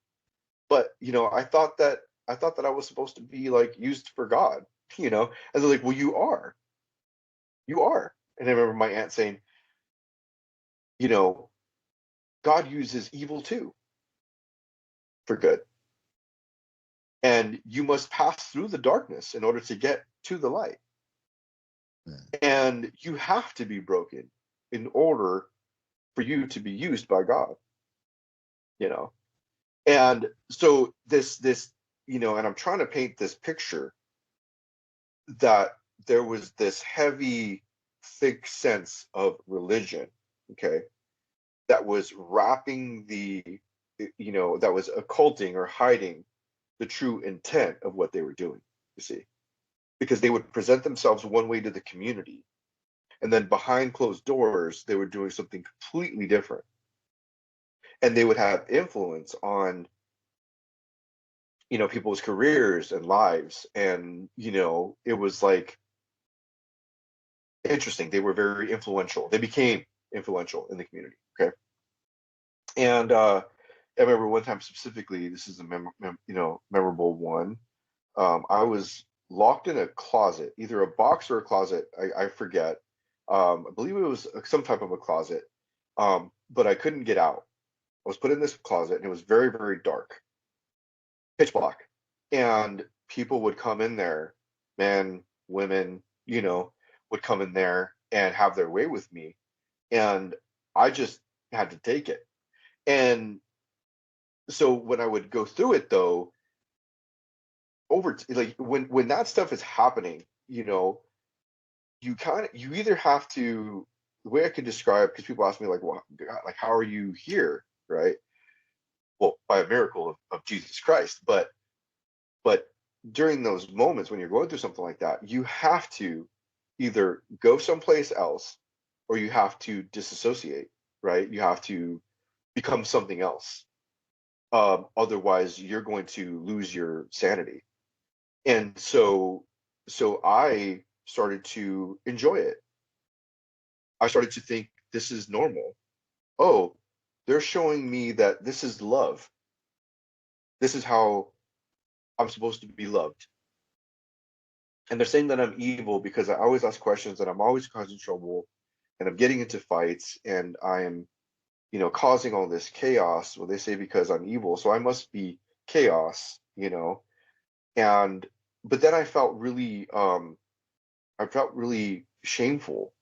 but I thought that I was supposed to be like used for God, And they're like, well, you are. You are. And I remember my aunt saying, you know, God uses evil too for good. And you must pass through the darkness in order to get to the light. Yeah. And you have to be broken in order for you to be used by God, you know. And so this, and I'm trying to paint this picture that there was this heavy, thick sense of religion, okay, that was wrapping that was occulting or hiding the true intent of what they were doing, you see, because they would present themselves one way to the community, and then behind closed doors, they were doing something completely different. And they would have influence on, people's careers and lives. And, it was like interesting. They were very influential. They became influential in the community. Okay. And I remember one time specifically, this is a memorable one. I was locked in a closet, either a box or a closet. I forget. I believe it was some type of a closet, but I couldn't get out. I was put in this closet, and it was very, very dark, pitch black, and people would come in there, men, women, would come in there and have their way with me, and I just had to take it. And so when I would go through it, though, like when that stuff is happening, you either have to, the way I could describe, because people ask me like, well, God, like, how are you here, right? Well, by a miracle of Jesus Christ. But during those moments when you're going through something like that, you have to either go someplace else, or you have to disassociate, right? You have to become something else. Otherwise, you're going to lose your sanity. And so I started to enjoy it. I started to think this is normal. Oh, they're showing me that this is love. This is how I'm supposed to be loved. And they're saying that I'm evil because I always ask questions, and I'm always causing trouble, and I'm getting into fights, and I am, causing all this chaos. Well, they say because I'm evil, so I must be chaos, And but then I felt really shameful,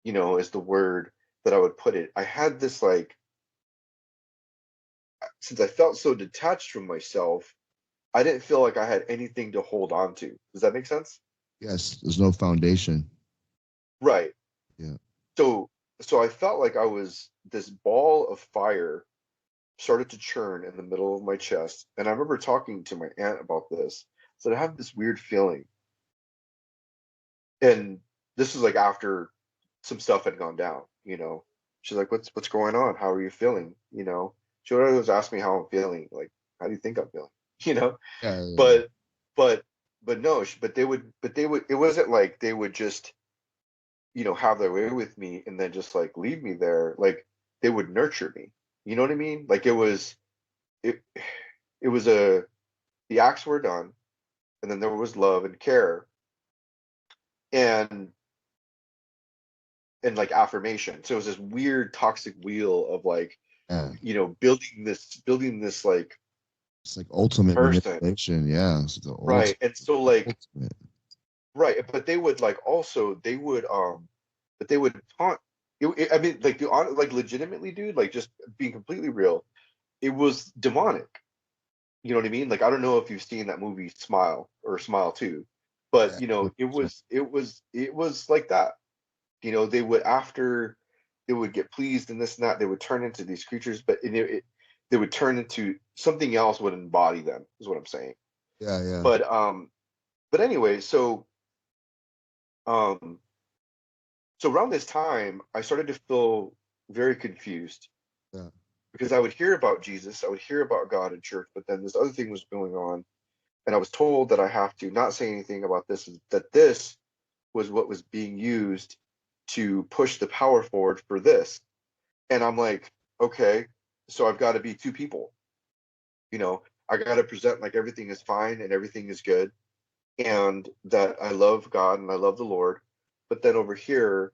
is the word that I would put it. I had this like, since I felt so detached from myself, I didn't feel like I had anything to hold on to. Does that make sense? Yes, there's no foundation. Right. Yeah. So I felt like I was, this ball of fire started to churn in the middle of my chest. And I remember talking to my aunt about this. So I have this weird feeling. And this was like after some stuff had gone down. She's like, what's going on? How are you feeling? She would always ask me how I'm feeling. Like, how do you think I'm feeling? You know? Yeah, yeah, yeah. But but but no, but they would it wasn't like they would just, have their way with me and then just like leave me there. Like, they would nurture me. You know what I mean? Like, it it was the acts were done, and then there was love and care, and like affirmation. So it was this weird toxic wheel of like, Yeah. building this like It's like ultimate person, manipulation. Yeah, it's the right? And so like, ultimate. right, but they would like also but they would taunt. I mean, like like legitimately, dude, like just being completely real, it was demonic. You know what I mean? Like, I don't know if you've seen that movie Smile or Smile 2, but Yeah. it was like that. They would, after they would get pleased and this and that, they would turn into these creatures, but they would turn into something else, would embody them, is what I'm saying. Yeah, yeah. But anyway, um so around this time I started to feel very confused, Yeah. because I would hear about Jesus, I would hear about God in church, but then this other thing was going on, and I was told that I have to not say anything about this, that this was what was being used to push the power forward for this. And I'm like, okay, so I've got to be two people. I got to present like everything is fine and everything is good, and that I love God and I love the Lord. But then over here,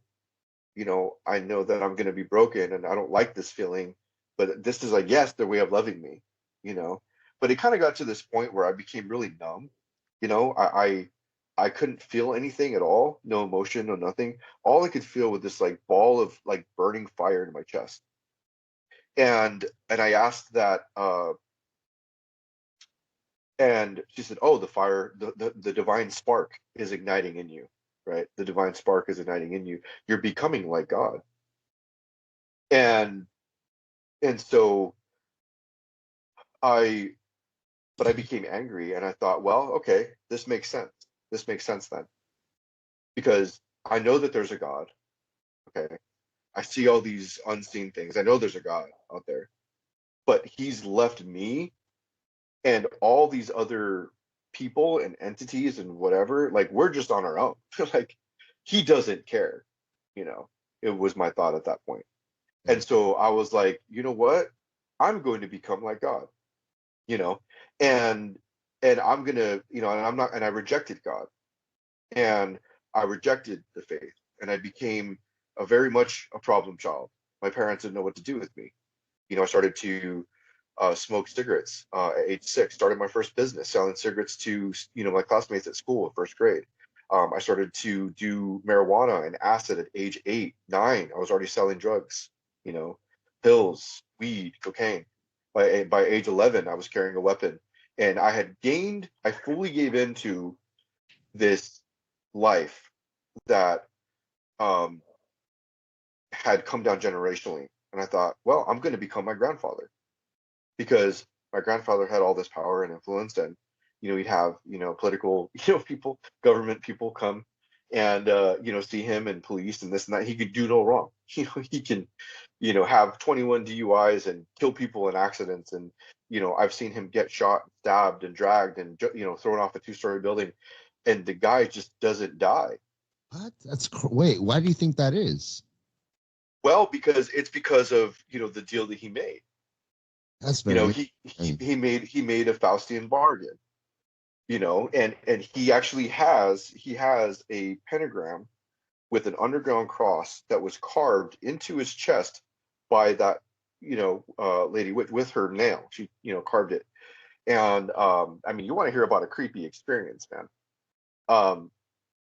I know that I'm going to be broken and I don't like this feeling. But this is like, yes, their way of loving me, you know. But it kind of got to this point where I became really numb. I couldn't feel anything at all, no emotion, no nothing. All I could feel was this like ball of like burning fire in my chest. And I asked that, and she said, "Oh, the fire, the divine spark is igniting in you, right? The divine spark is igniting in you. You're becoming like God. And so I but I became angry, and I thought, well, okay, this makes sense. This makes sense then. Because I know that there's a God. Okay. I see all these unseen things. I know there's a God out there. But he's left me and all these other people and entities and whatever, like we're just on our own. Like he doesn't care, you know. It was my thought at that point. Yeah. And so I was like, you know what? I'm going to become like God, you know, and I'm gonna, you know, and I'm not, and I rejected God, and I rejected the faith, and I became a very much a problem child. My parents didn't know what to do with me. You know, I started to smoke cigarettes at age 6. Started my first business selling cigarettes to, you know, my classmates at school in first grade. I started to do marijuana and acid at age 8, 9. I was already selling drugs, you know, pills, weed, cocaine. By age 11, I was carrying a weapon, and I fully gave into this life that um, had come down generationally. And I thought, well, I'm going to become my grandfather, because my grandfather had all this power and influence, and you know, he'd have, you know, political, you know, people, government people come and you know, see him, and police and this and that. He could do no wrong. You know, he can, you know, have 21 DUIs and kill people in accidents, and you know, I've seen him get shot, stabbed, and dragged, and you know, thrown off a 2-story building, and the guy just doesn't die. What? Wait. Why do you think that is? Well, because it's because of, you know, the deal that he made. That's You know, very he made a Faustian bargain, you know, and he has a pentagram with an underground cross that was carved into his chest by that, you know, lady with her nail. She, you know, carved it. And I mean, you want to hear about a creepy experience, man. um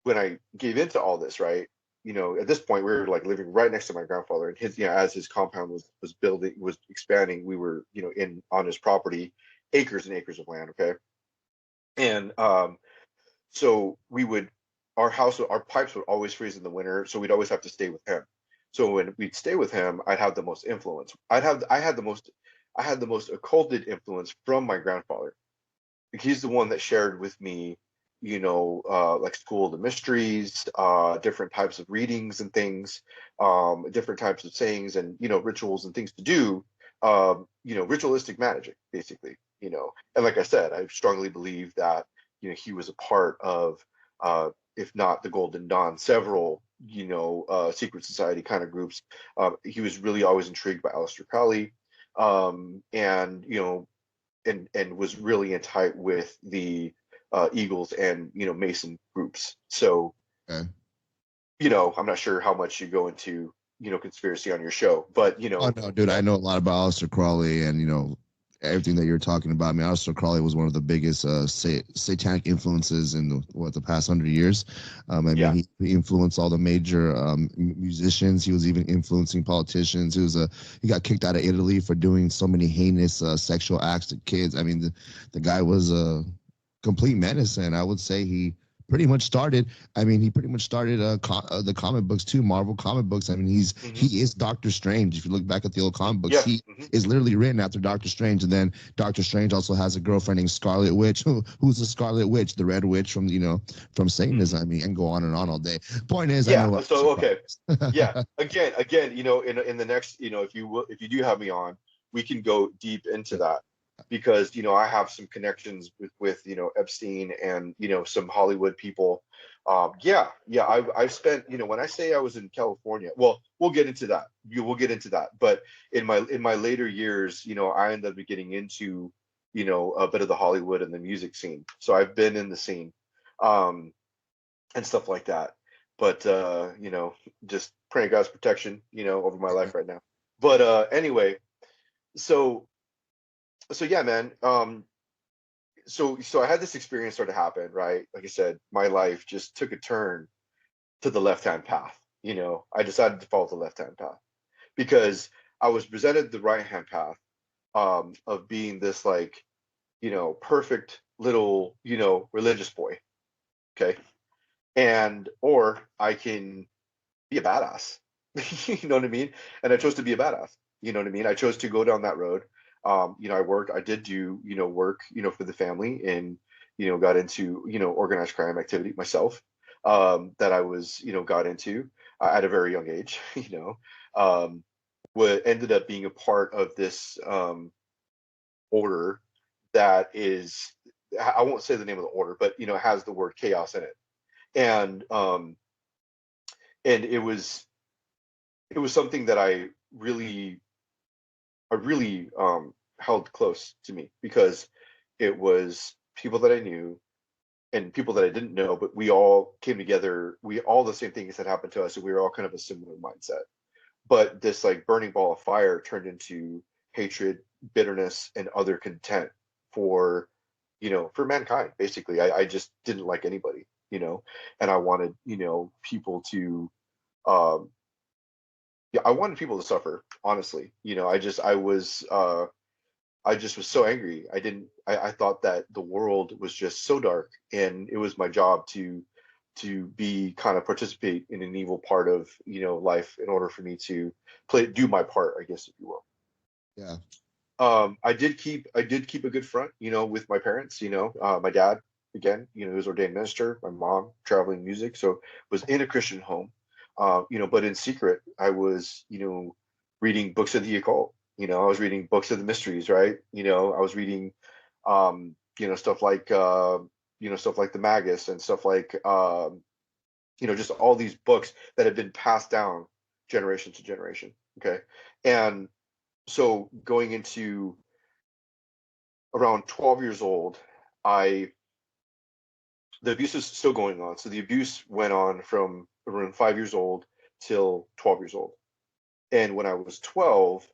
when I gave into all this, right, you know, at this point we were like living right next to my grandfather, and his, you know, as his compound was building, was expanding, we were, you know, in on his property, acres and acres of land. Okay. And so we would, our house, our pipes would always freeze in the winter, so we'd always have to stay with him. So when we'd stay with him, I'd have the most influence. I had the most occulted influence from my grandfather. He's the one that shared with me, you know, like School of the Mysteries, different types of readings and things, different types of sayings, and you know, rituals and things to do, you know, ritualistic magic basically, you know. And like I said, I strongly believe that, you know, he was a part of, if not the Golden Dawn, several, you know, secret society kind of groups. He was really always intrigued by Aleister Crowley, and you know, and was really in tight with the Eagles and, you know, Mason groups. So, okay. you know, I'm not sure how much you go into, you know, conspiracy on your show, but Oh no, dude, I know a lot about Aleister Crowley, and you know everything that you're talking about. I mean, Aleister Crowley was one of the biggest satanic influences in the past 100 years. I mean, yeah, he influenced all the major musicians. He was even influencing politicians. He got kicked out of Italy for doing so many heinous sexual acts to kids. I mean, the guy was a complete menace, and I would say he pretty much started the comic books too, Marvel comic books. I mean, hmm he is Doctor Strange. If you look back at the old comic books, yeah, he is literally written after Doctor Strange. And then Doctor Strange also has a girlfriend named Scarlet Witch. Who's the Scarlet Witch? The Red Witch from, you know, from Satanism. I mean, and go on and on all day. Point is, I yeah. know about So okay, yeah. surprise. Again, you know, in the next, you know, if you do have me on, we can go deep into that, because you know, I have some connections with you know, Epstein, and you know, some Hollywood people. Yeah, I've spent, you know, when I say I was in California, well, we'll get into that. We'll get into that. But in my later years, you know, I ended up getting into, you know, a bit of the Hollywood and the music scene. So I've been in the scene, um, and stuff like that. But you know, just praying God's protection, you know, over my life right now. But anyway, so yeah, man. So I had this experience sort of happen, right? Like I said, my life just took a turn to the left-hand path. You know, I decided to follow the left-hand path because I was presented the right-hand path, of being this, like, you know, perfect little, you know, religious boy. Okay. and or I can be a badass. You know what I mean? And I chose to be a badass. You know what I mean? I chose to go down that road. I did do, work, for the family, and, got into, organized crime activity myself, that I was, got into at a very young age, what ended up being a part of this order that is, I won't say the name of the order, but, has the word chaos in it. And, and it was something that I really held close to me, because it was people that I knew and people that I didn't know, but we all came together. We all the same things had happened to us, and we were all kind of a similar mindset. But this like burning ball of fire turned into hatred, bitterness, and other content for for mankind. Basically, I just didn't like anybody, and I wanted people to um, yeah, I wanted people to suffer, honestly. I just was so angry. I thought that the world was just so dark, and it was my job to be kind of participate in an evil part of, life, in order for me to do my part, I guess, if you will. Yeah. I did keep a good front, with my parents. My dad, again, he was ordained minister. My mom, traveling music, so was in a Christian home. But in secret, I was, reading books of the occult. I was reading books of the mysteries, right? I was reading, stuff like the Magus, and stuff like, just all these books that have been passed down generation to generation. Okay, and so going into around 12 years old, I the abuse is still going on. So the abuse went on from around 5 years old till 12 years old. And when I was 12,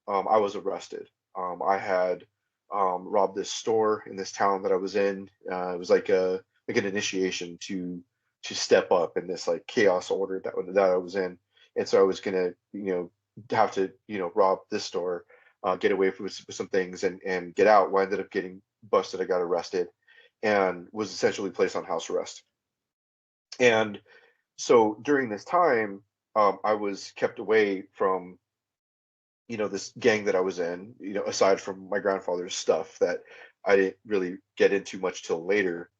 I was arrested. I had robbed this store in this town that I was in. It was like an initiation to step up in this like chaos order that I was in. And so I was gonna have to rob this store, get away with some things, and get out. Well, I ended up getting busted. I got arrested and was essentially placed on house arrest. And so during this time, I was kept away from this gang that I was in, aside from my grandfather's stuff that I didn't really get into much till later.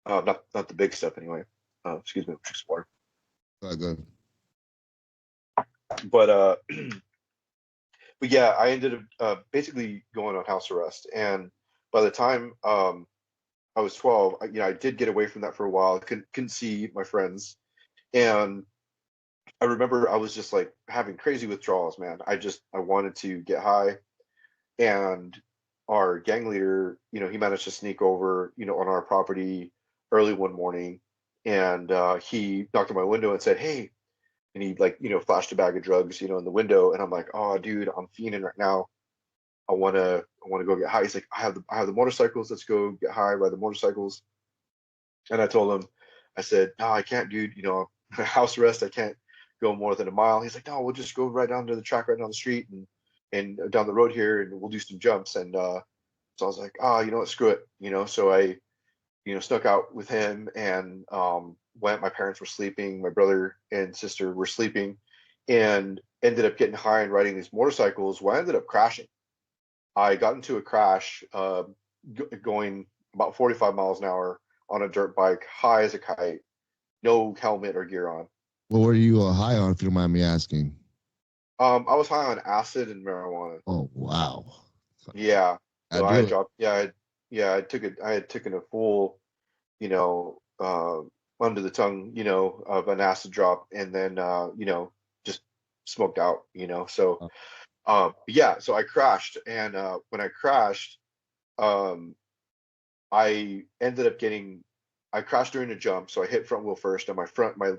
Not the big stuff anyway. Excuse me, drink some water. Good. But but yeah, I ended up basically going on house arrest. And by the time I was 12, I did get away from that for a while. I couldn't see my friends, and I remember I was just like having crazy withdrawals, man. I wanted to get high, and our gang leader, he managed to sneak over, on our property early one morning, and he knocked on my window and said, "Hey," and he like, flashed a bag of drugs, in the window, and I'm like, "Oh, dude, I'm fiending right now. I wanna go get high." He's like, "I have the motorcycles. Let's go get high, ride the motorcycles." And I told him, I said, "No, I can't, dude. House arrest. I can't go more than a mile." He's like, "No, we'll just go right down to the track, right down the street, and down the road here, and we'll do some jumps." And so I was like, "Ah, you know what? Screw it." So I, snuck out with him, and went. My parents were sleeping. My brother and sister were sleeping, and ended up getting high and riding these motorcycles. Well, I ended up crashing. I got into a crash, going about 45 miles an hour on a dirt bike, high as a kite, no helmet or gear on. What were you high on, if you don't mind me asking? I was high on acid and marijuana. Oh, wow. Yeah. I So I had do. dropped. Yeah. I had taken a full, under the tongue, of an acid drop, and then, just smoked out. So, Uh, yeah. So I crashed, and when I crashed, um, I ended up getting. I crashed during a jump, so I hit front wheel first, and my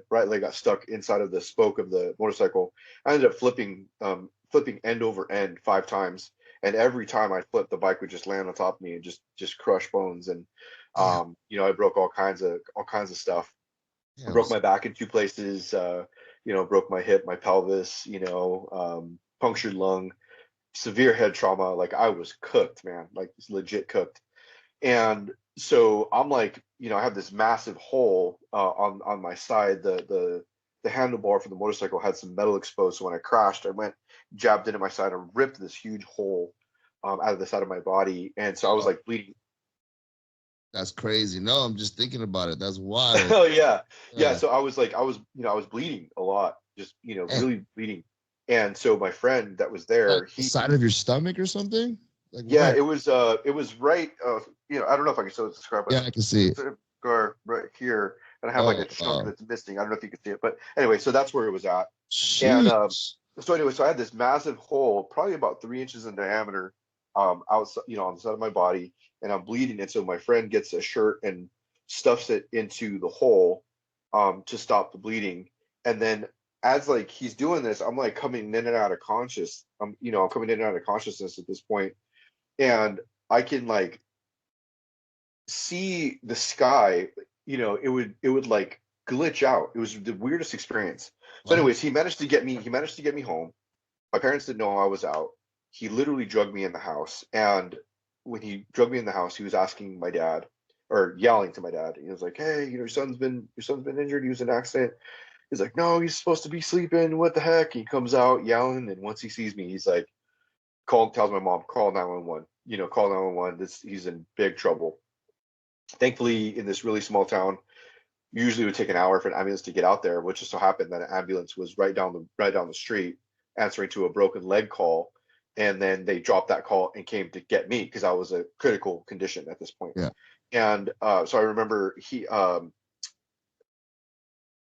right leg got stuck inside of the spoke of the motorcycle. I ended up flipping end over end 5 times, and every time I flipped, the bike would just land on top of me and just crush bones. And Damn. I broke all kinds of stuff. I Damn. broke my back in 2 places. Broke my hip, my pelvis. Punctured lung, severe head trauma. Like I was cooked, man. Like legit cooked. And so I'm like, I have this massive hole on my side. The handlebar for the motorcycle had some metal exposed. So when I crashed, I went, jabbed into my side and ripped this huge hole out of the side of my body. And so I was Oh, like bleeding. that's crazy. No, I'm just thinking about it. That's wild. Oh yeah, yeah. Yeah. So I was like, I was bleeding a lot, just Eh, really bleeding. And so my friend that was like there, the he, side of your stomach or something? Like yeah, where? it was right, I don't know if I can still describe it. Yeah, I can see it. It's a scar right here, and I have like Oh, a chunk wow. that's missing. I don't know if you can see it, but anyway, so that's where it was at. And Sheesh. so anyway, so I had this massive hole, probably about 3 inches in diameter, outside, on the side of my body, and I'm bleeding. And so my friend gets a shirt and stuffs it into the hole, to stop the bleeding. And then as like he's doing this, I'm like coming in and out of I'm coming in and out of consciousness at this point, and I can like see the sky. It would like glitch out. It was the weirdest experience. So Oh, anyways, he managed to get me home. My parents didn't know I was out. He literally drugged me in the house, and when he drugged me in the house, he was asking my dad, or yelling to my dad. He was like, "Hey, your son's been injured. He was in an accident." He's like, "No, he's supposed to be sleeping. What the heck?" He comes out yelling, and once he sees me, he's like, tells my mom, "Call 911. Call 911. He's in big trouble." Thankfully, in this really small town, usually it would take an hour for an ambulance to get out there, which just so happened that an ambulance was right down the street, answering to a broken leg call, and then they dropped that call and came to get me because I was a critical condition at this point. yeah. And so I remember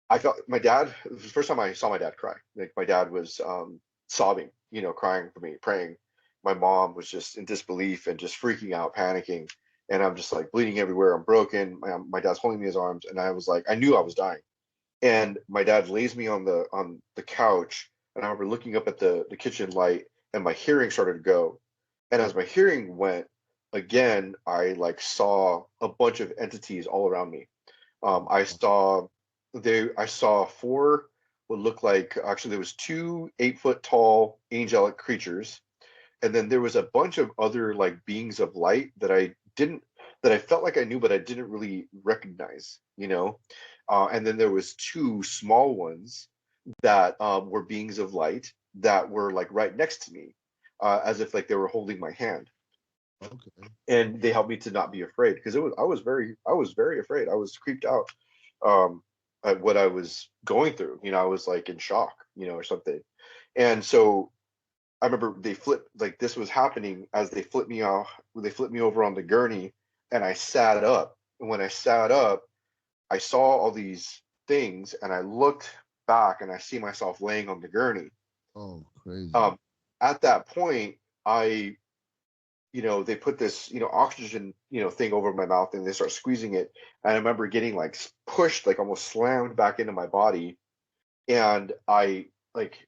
I felt my dad. It was the first time I saw my dad cry. Like my dad was sobbing, crying for me, praying. My mom was just in disbelief and just freaking out, panicking. And I'm just like bleeding everywhere. I'm broken. My dad's holding me in his arms, and I was like, I knew I was dying. And my dad lays me on the couch, and I remember looking up at the kitchen light, and my hearing started to go. And as my hearing went, again, I like saw a bunch of entities all around me. I saw I saw four, what looked like, actually there was two 8 foot tall angelic creatures, and then there was a bunch of other like beings of light that I felt like I knew, but I didn't really recognize. And then there was two small ones that were beings of light that were like right next to me, as if like they were holding my hand, Okay. and they helped me to not be afraid, because I was very afraid. I was creeped out, at what I was going through. I was like in shock, or something. And so I remember they flipped, like this was happening as they flipped me off. They flipped me over on the gurney, and I sat up. And when I sat up, I saw all these things, and I looked back, and I see myself laying on the gurney. Oh, crazy. Um, at that point, I they put this, oxygen, thing over my mouth, and they start squeezing it. And I remember getting like pushed, like almost slammed back into my body. And I like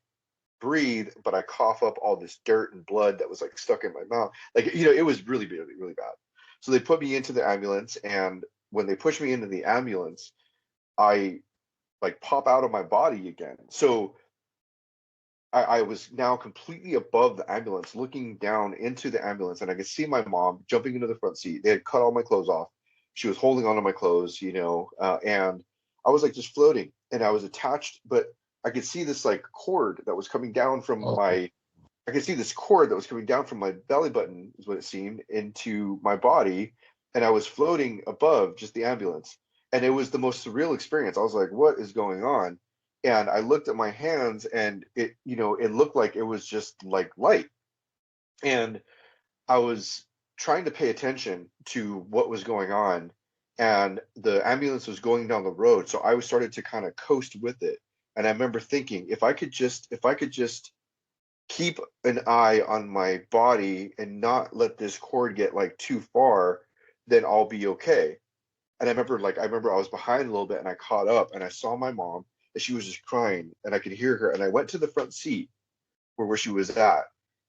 breathe, but I cough up all this dirt and blood that was like stuck in my mouth. Like, it was really, really, really bad. So they put me into the ambulance. And when they pushed me into the ambulance, I like pop out of my body again. So I was now completely above the ambulance, looking down into the ambulance, and I could see my mom jumping into the front seat. They had cut all my clothes off. She was holding onto my clothes, and I was like just floating, and I was attached, but I could see this like cord that was coming down from Oh, my. I could see this cord that was coming down from my belly button, is what it seemed, into my body, and I was floating above just the ambulance, and it was the most surreal experience. I was like, "What is going on?" And I looked at my hands, and it looked like it was just like light. And I was trying to pay attention to what was going on, and the ambulance was going down the road, so I was started to kind of coast with it. And I remember thinking, if I could just keep an eye on my body and not let this cord get like too far, then I'll be okay. And I remember I was behind a little bit, and I caught up, and I saw my mom, and she was just crying, and I could hear her. And I went to the front seat where she was at,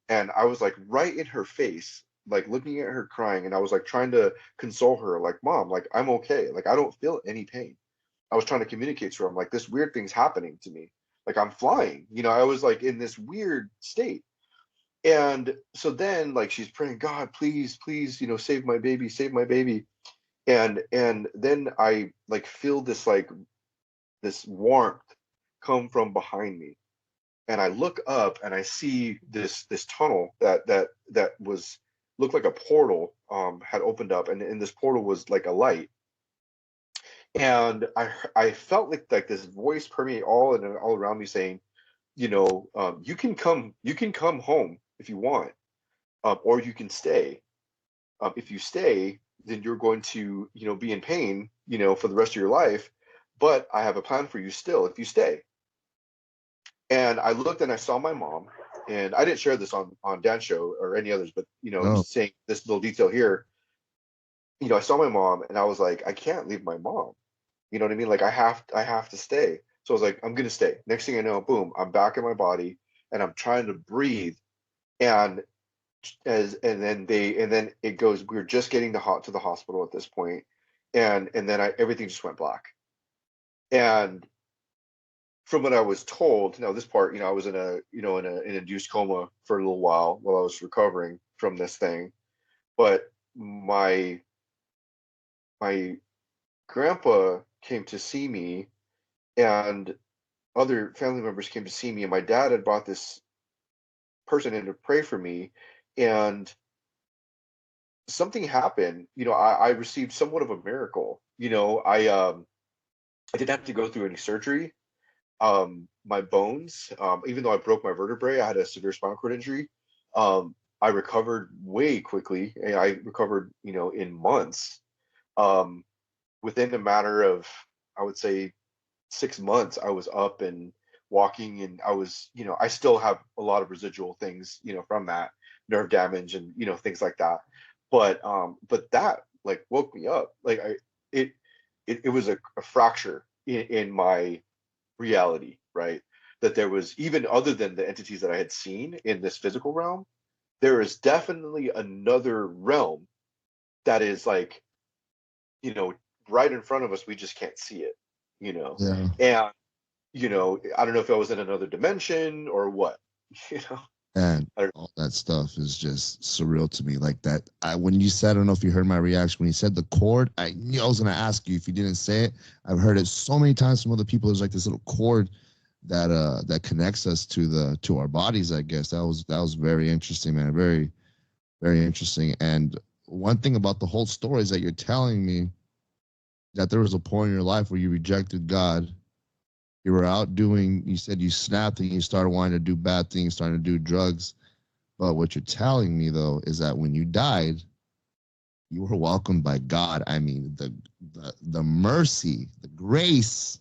and I was like right in her face, like looking at her crying, and I was like trying to console her, like, "Mom, like I'm okay. Like I don't feel any pain." I was trying to communicate to her. I'm like, "This weird thing's happening to me. Like I'm flying." I was like in this weird state. And so then like she's praying, "God, please, please, save my baby, save my baby." And then I like feel this like this warmth come from behind me, and I look up and I see this tunnel that was looked like a portal had opened up, and this portal was like a light. And I felt like this voice permeate all around me saying, you can come home if you want, or you can stay. If you stay, then you're going to, be in pain, for the rest of your life. But I have a plan for you still if you stay. And I looked and I saw my mom, and I didn't share this on Dan's show or any others, but No. just saying this little detail here. I saw my mom, and I was like, I can't leave my mom. You know what I mean? Like I have to stay. So I was like, I'm gonna stay. Next thing I know, boom, I'm back in my body, and I'm trying to breathe. And and then it goes. We're just getting to the hospital at this point, and then everything just went black. And from what I was told, now this part, I was in a in an induced coma for a little while I was recovering from this thing. But my grandpa came to see me, and other family members came to see me, and my dad had brought this person in to pray for me, and something happened. I received somewhat of a miracle. I didn't have to go through any surgery. My bones, even though I broke my vertebrae, I had a severe spinal cord injury. I recovered way quickly. And I recovered, in months. Um, Within a matter of, I would say, 6 months, I was up and walking, and I was, I still have a lot of residual things, from that nerve damage and things like that. But that like woke me up. Like it, it was a fracture in my reality, right? That there was, even other than the entities that I had seen in this physical realm, there is definitely another realm that is like, you know, right in front of us. We just can't see it, you know. Yeah. And, I don't know if I was in another dimension or what, you know. And I don't, all that stuff is just surreal to me. Like that, when you said, I don't know if you heard my reaction when he said the cord. I knew I was gonna ask you if you didn't say it. I've heard it so many times from other people. There's like this little cord that connects us to our bodies. I guess that was very interesting, man. Very very interesting. And one thing about the whole story is that you're telling me that there was a point in your life where you rejected God. You were out doing. You said you snapped and you started wanting to do bad things, starting to do drugs. But what you're telling me though is that when you died, you were welcomed by God. I mean, the mercy, the grace.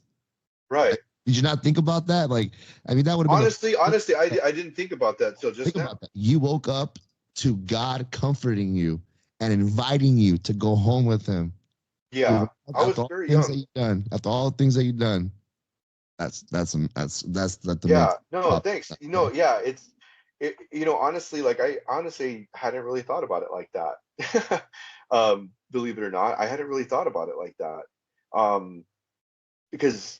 right. Like, did you not think about that? Like, I mean, that would have been Honestly, I didn't think about that till just think now. about that. You woke up to God comforting you and inviting you to go home with Him. Yeah, I was After all very the things that young. you've done, after all the things that you've done, that Yeah, makes no, top. thanks. Yeah, honestly, like I honestly hadn't really thought about it like that. Believe it or not, I hadn't really thought about it like that. Um, because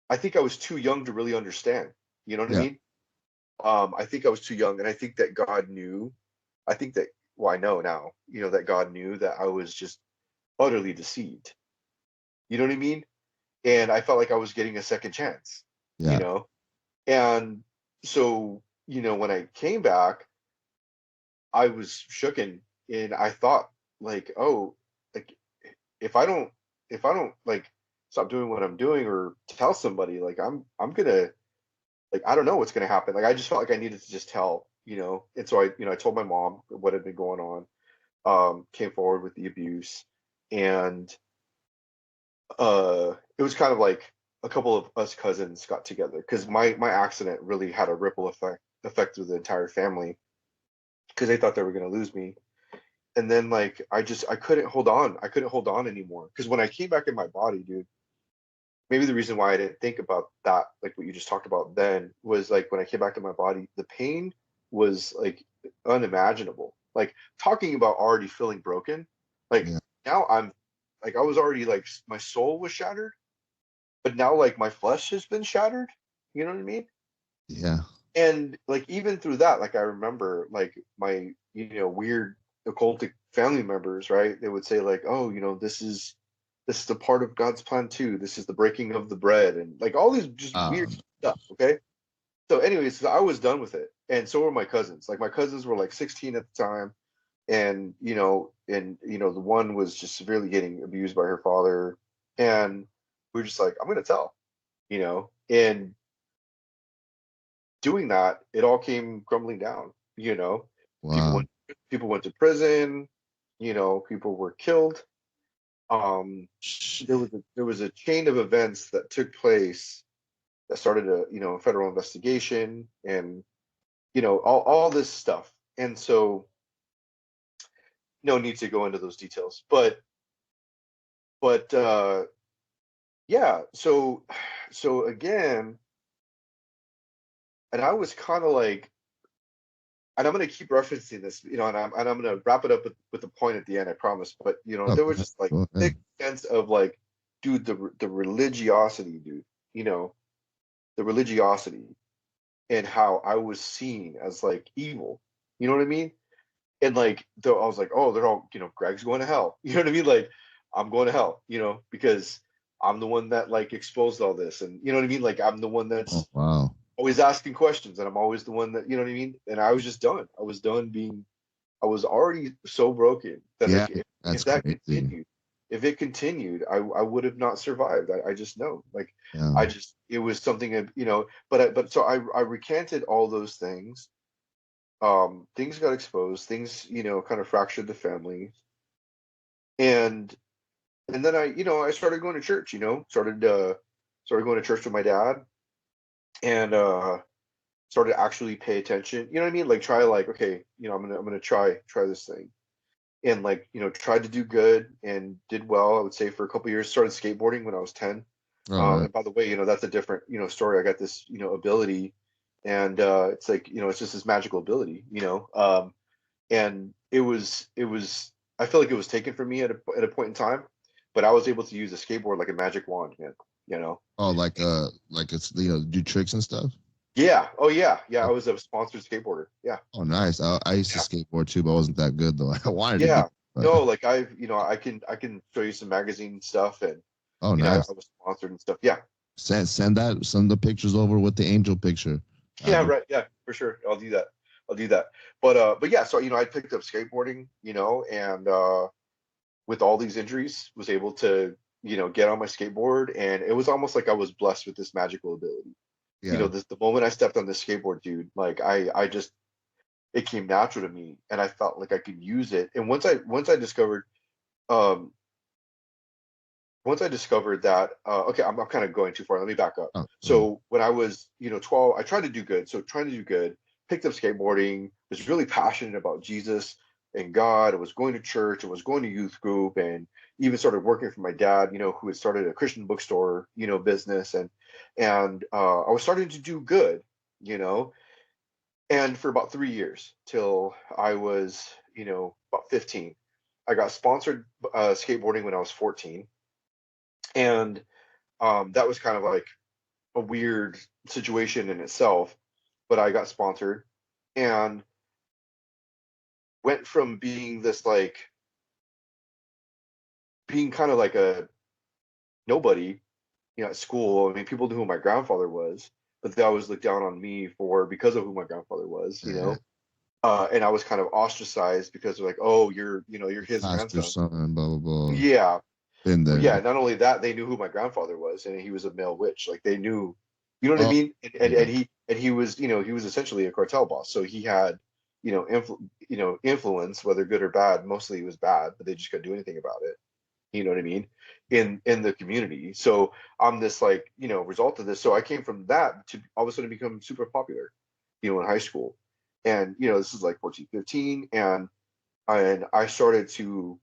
I think I was too young to really understand. You know what I Yeah, mean? I think I was too young, and I think that God knew. I think that, well, I know now, that God knew that I was just utterly deceived. You know what I mean? And I felt like I was getting a second chance, you yeah, know? And so, when I came back, I was shooken, and I thought like, oh, like if I don't like stop doing what I'm doing or tell somebody, like I'm gonna, like, I don't know what's gonna happen. Like I just felt like I needed to just tell, And so I told my mom what had been going on, came forward with the abuse, and it was kind of like a couple of us cousins got together because my accident really had a ripple effect through the entire family because they thought they were going to lose me. And then like I couldn't hold on. I couldn't hold on anymore because when I came back in my body, dude, maybe the reason why I didn't think about that, like what you just talked about then, was like when I came back in my body, the pain was like unimaginable. Like talking about already feeling broken, like yeah, now I'm like I was already like my soul was shattered, but now like my flesh has been shattered. You know what I mean? yeah, And like even through that, like I remember like my weird occultic family members, right? They would say like, oh, this is a part of God's plan too. This is the breaking of the bread, and like all these just weird Um, stuff. Okay. So anyways, I was done with it. And so were my cousins. Like my cousins were like 16 at the time. And the one was just severely getting abused by her father. And we were just like, I'm gonna tell. And doing that, it all came crumbling down. People wow. went people went to prison, people were killed. Um Shit. there was a chain of events that took place that started a federal investigation, and all this stuff. And so no need to go into those details, but yeah. So again, and I was kind of like, and I'm going to keep referencing this, and I'm going to wrap it up with the point at the end, I promise. But Oh, there was just like go thick ahead. sense of like, dude, the religiosity, dude, you know the religiosity, and how I was seen as like evil. You know what I mean? And like, though I was like, oh, they're all, Gregg's going to hell. You know what I mean? Like, I'm going to hell, because I'm the one that like exposed all this, and you know what I mean? Like, I'm the one Oh, that's wow. always asking questions, and I'm always the one that, you know what I mean? And I was just done. I was done being. I was already so broken that Yeah, like, if that's that crazy. continued, if it continued, I would have not survived. I just know. Like, Yeah. I just, it was something but so I recanted all those things. Things got exposed, things kind of fractured the family, and then I started going to church, started going to church with my dad, and started to actually pay attention, you know what I mean, like try, like, okay, I'm gonna try this thing, and like, tried to do good and did well, I would say, for a couple years. Started skateboarding when I was 10. All right. And by the way, that's a different story. I got this ability, and it's like, it's just this magical ability, and it was I feel like it was taken from me at a point in time, but I was able to use a skateboard like a magic wand, man. You know? Oh, like it's do tricks and stuff. Yeah. Oh yeah. Yeah. Oh, I was a sponsored skateboarder. Yeah. oh, nice. I used to Yeah. skateboard too, but I wasn't that good though. I wanted to be, Yeah. but No, like I can show you some magazine stuff, and oh, I nice. was sponsored and stuff. Yeah. Send the pictures over with the angel picture. Yeah. Be Right. Yeah. For sure. I'll do that. I'll do that. But yeah. So I picked up skateboarding, and with all these injuries, was able to get on my skateboard, and it was almost like I was blessed with this magical ability. yeah. The moment I stepped on the skateboard, dude, like I just, it came natural to me, and I felt like I could use it. And once I discovered, um that, okay, I'm kind of going too far. Let me back up. Oh, go ahead. So when I was 12, I tried to do good. So trying to do good, picked up skateboarding, was really passionate about Jesus and God. I was going to church, I was going to youth group, and even started working for my dad, who had started a Christian bookstore, business, and I was starting to do good, you know, and for about 3 years till I was, about 15. I got sponsored skateboarding when I was 14, and that was kind of like a weird situation in itself, but I got sponsored and went from being this, like, being kind of like a nobody, at school. I mean, people knew who my grandfather was, but they always looked down on me because of who my grandfather was. Yeah. And I was kind of ostracized because they're like, oh, you're his Pastor's grandson. son, blah blah blah. Yeah. Been Well, there. yeah, not only that, they knew who my grandfather was, and he was a male witch. Like, they knew, you know what I Oh, mean? And, yeah. and he was, he was essentially a cartel boss. So he had, influence, whether good or bad. Mostly it was bad, but they just couldn't do anything about it. You know what I mean? In the community. So I'm this, like, result of this. So I came from that to all of a sudden become super popular, in high school. And this is like 14, 15, and I started to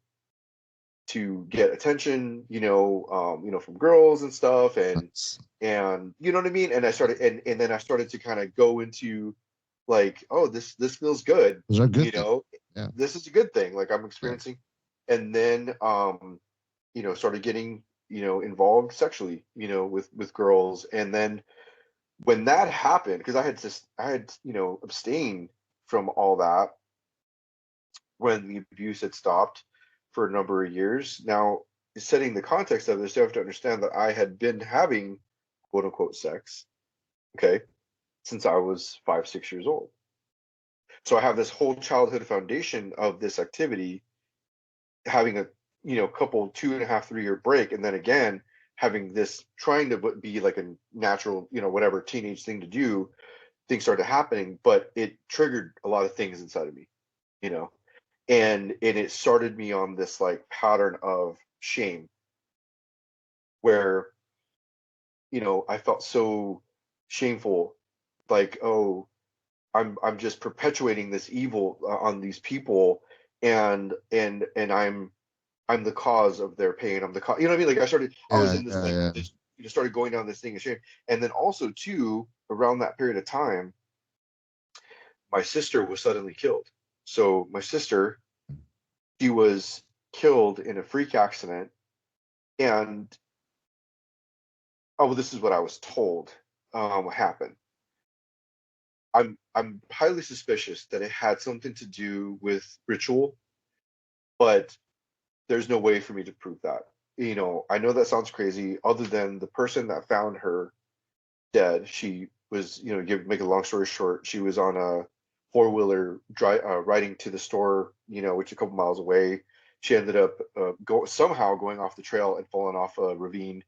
get attention, from girls and stuff, Nice. and you know what I mean. And I started, and then I started to kind of go into, like, oh, this feels good, Those are good you things. know, Yeah. this is a good thing, like I'm Yeah. experiencing. And then started getting involved sexually, with girls. And then when that happened, because I had abstained from all that, when the abuse had stopped for a number of years. Now, setting the context of this, you have to understand that I had been having quote unquote sex, okay, since I was 5, 6 years old. So I have this whole childhood foundation of this activity, having a couple 2.5, 3 year break, and then again having this trying to be like a natural, whatever teenage thing to do. Things started happening, but it triggered a lot of things inside of me, and it started me on this like pattern of shame where I felt so shameful, like, oh, I'm just perpetuating this evil on these people, and I'm the cause of their pain. I'm the cause, what I mean? Like I was Yeah, in this yeah, like yeah. this, started going down this thing of shame, and then also too around that period of time, my sister was suddenly killed. So my sister, she was killed in a freak accident, and oh, well, this is what I was told happened. I'm highly suspicious that it had something to do with ritual, but there's no way for me to prove that. I know that sounds crazy. Other than the person that found her dead, she was, make a long story short, she was on a four-wheeler riding to the store, which is a couple miles away. She ended up somehow going off the trail and falling off a ravine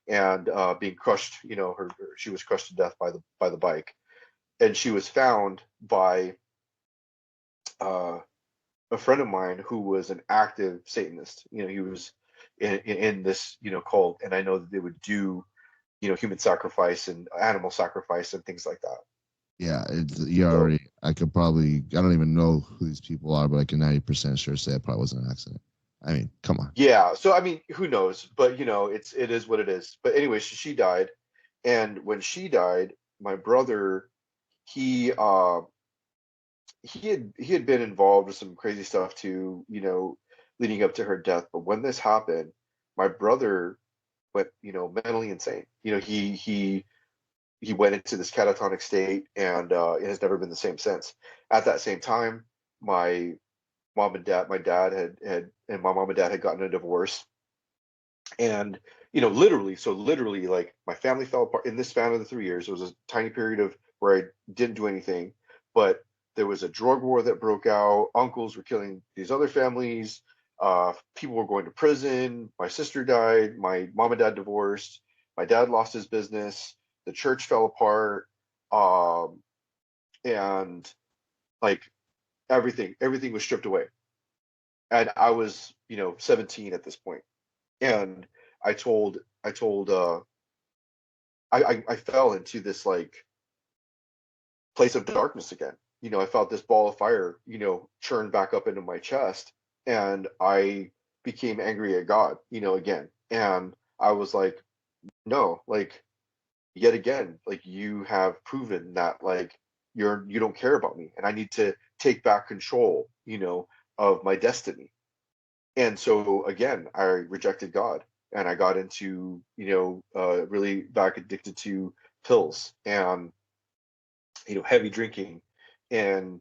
and being crushed. She was crushed to death by the bike, and she was found by uh, a friend of mine who was an active Satanist. He was in this cult, and I know that they would do human sacrifice and animal sacrifice and things like that. Yeah, you already. I could probably. I don't even know who these people are, but I can 90% sure say it probably wasn't an accident. I mean, come on. Yeah. So I mean, who knows? But it is what it is. But anyway, she died, and when she died, my brother, he he had been involved with some crazy stuff too, leading up to her death. But when this happened, my brother went, mentally insane. He went into this catatonic state, and it has never been the same since. At that same time, my dad and my mom and dad had gotten a divorce, and literally, like my family fell apart in this span of the 3 years. It was a tiny period of where I didn't do anything, but there was a drug war that broke out. Uncles were killing these other families. People were going to prison. My sister died. My mom and dad divorced. My dad lost his business. The church fell apart. And like everything was stripped away. And I was, 17 at this point. And I fell into this like place of darkness again. I felt this ball of fire, churn back up into my chest, and I became angry at God, again. And I was like, no, like yet again, like you have proven that like you don't care about me, and I need to take back control, of my destiny. And so again, I rejected God, and I got into, really back addicted to pills and, heavy drinking, and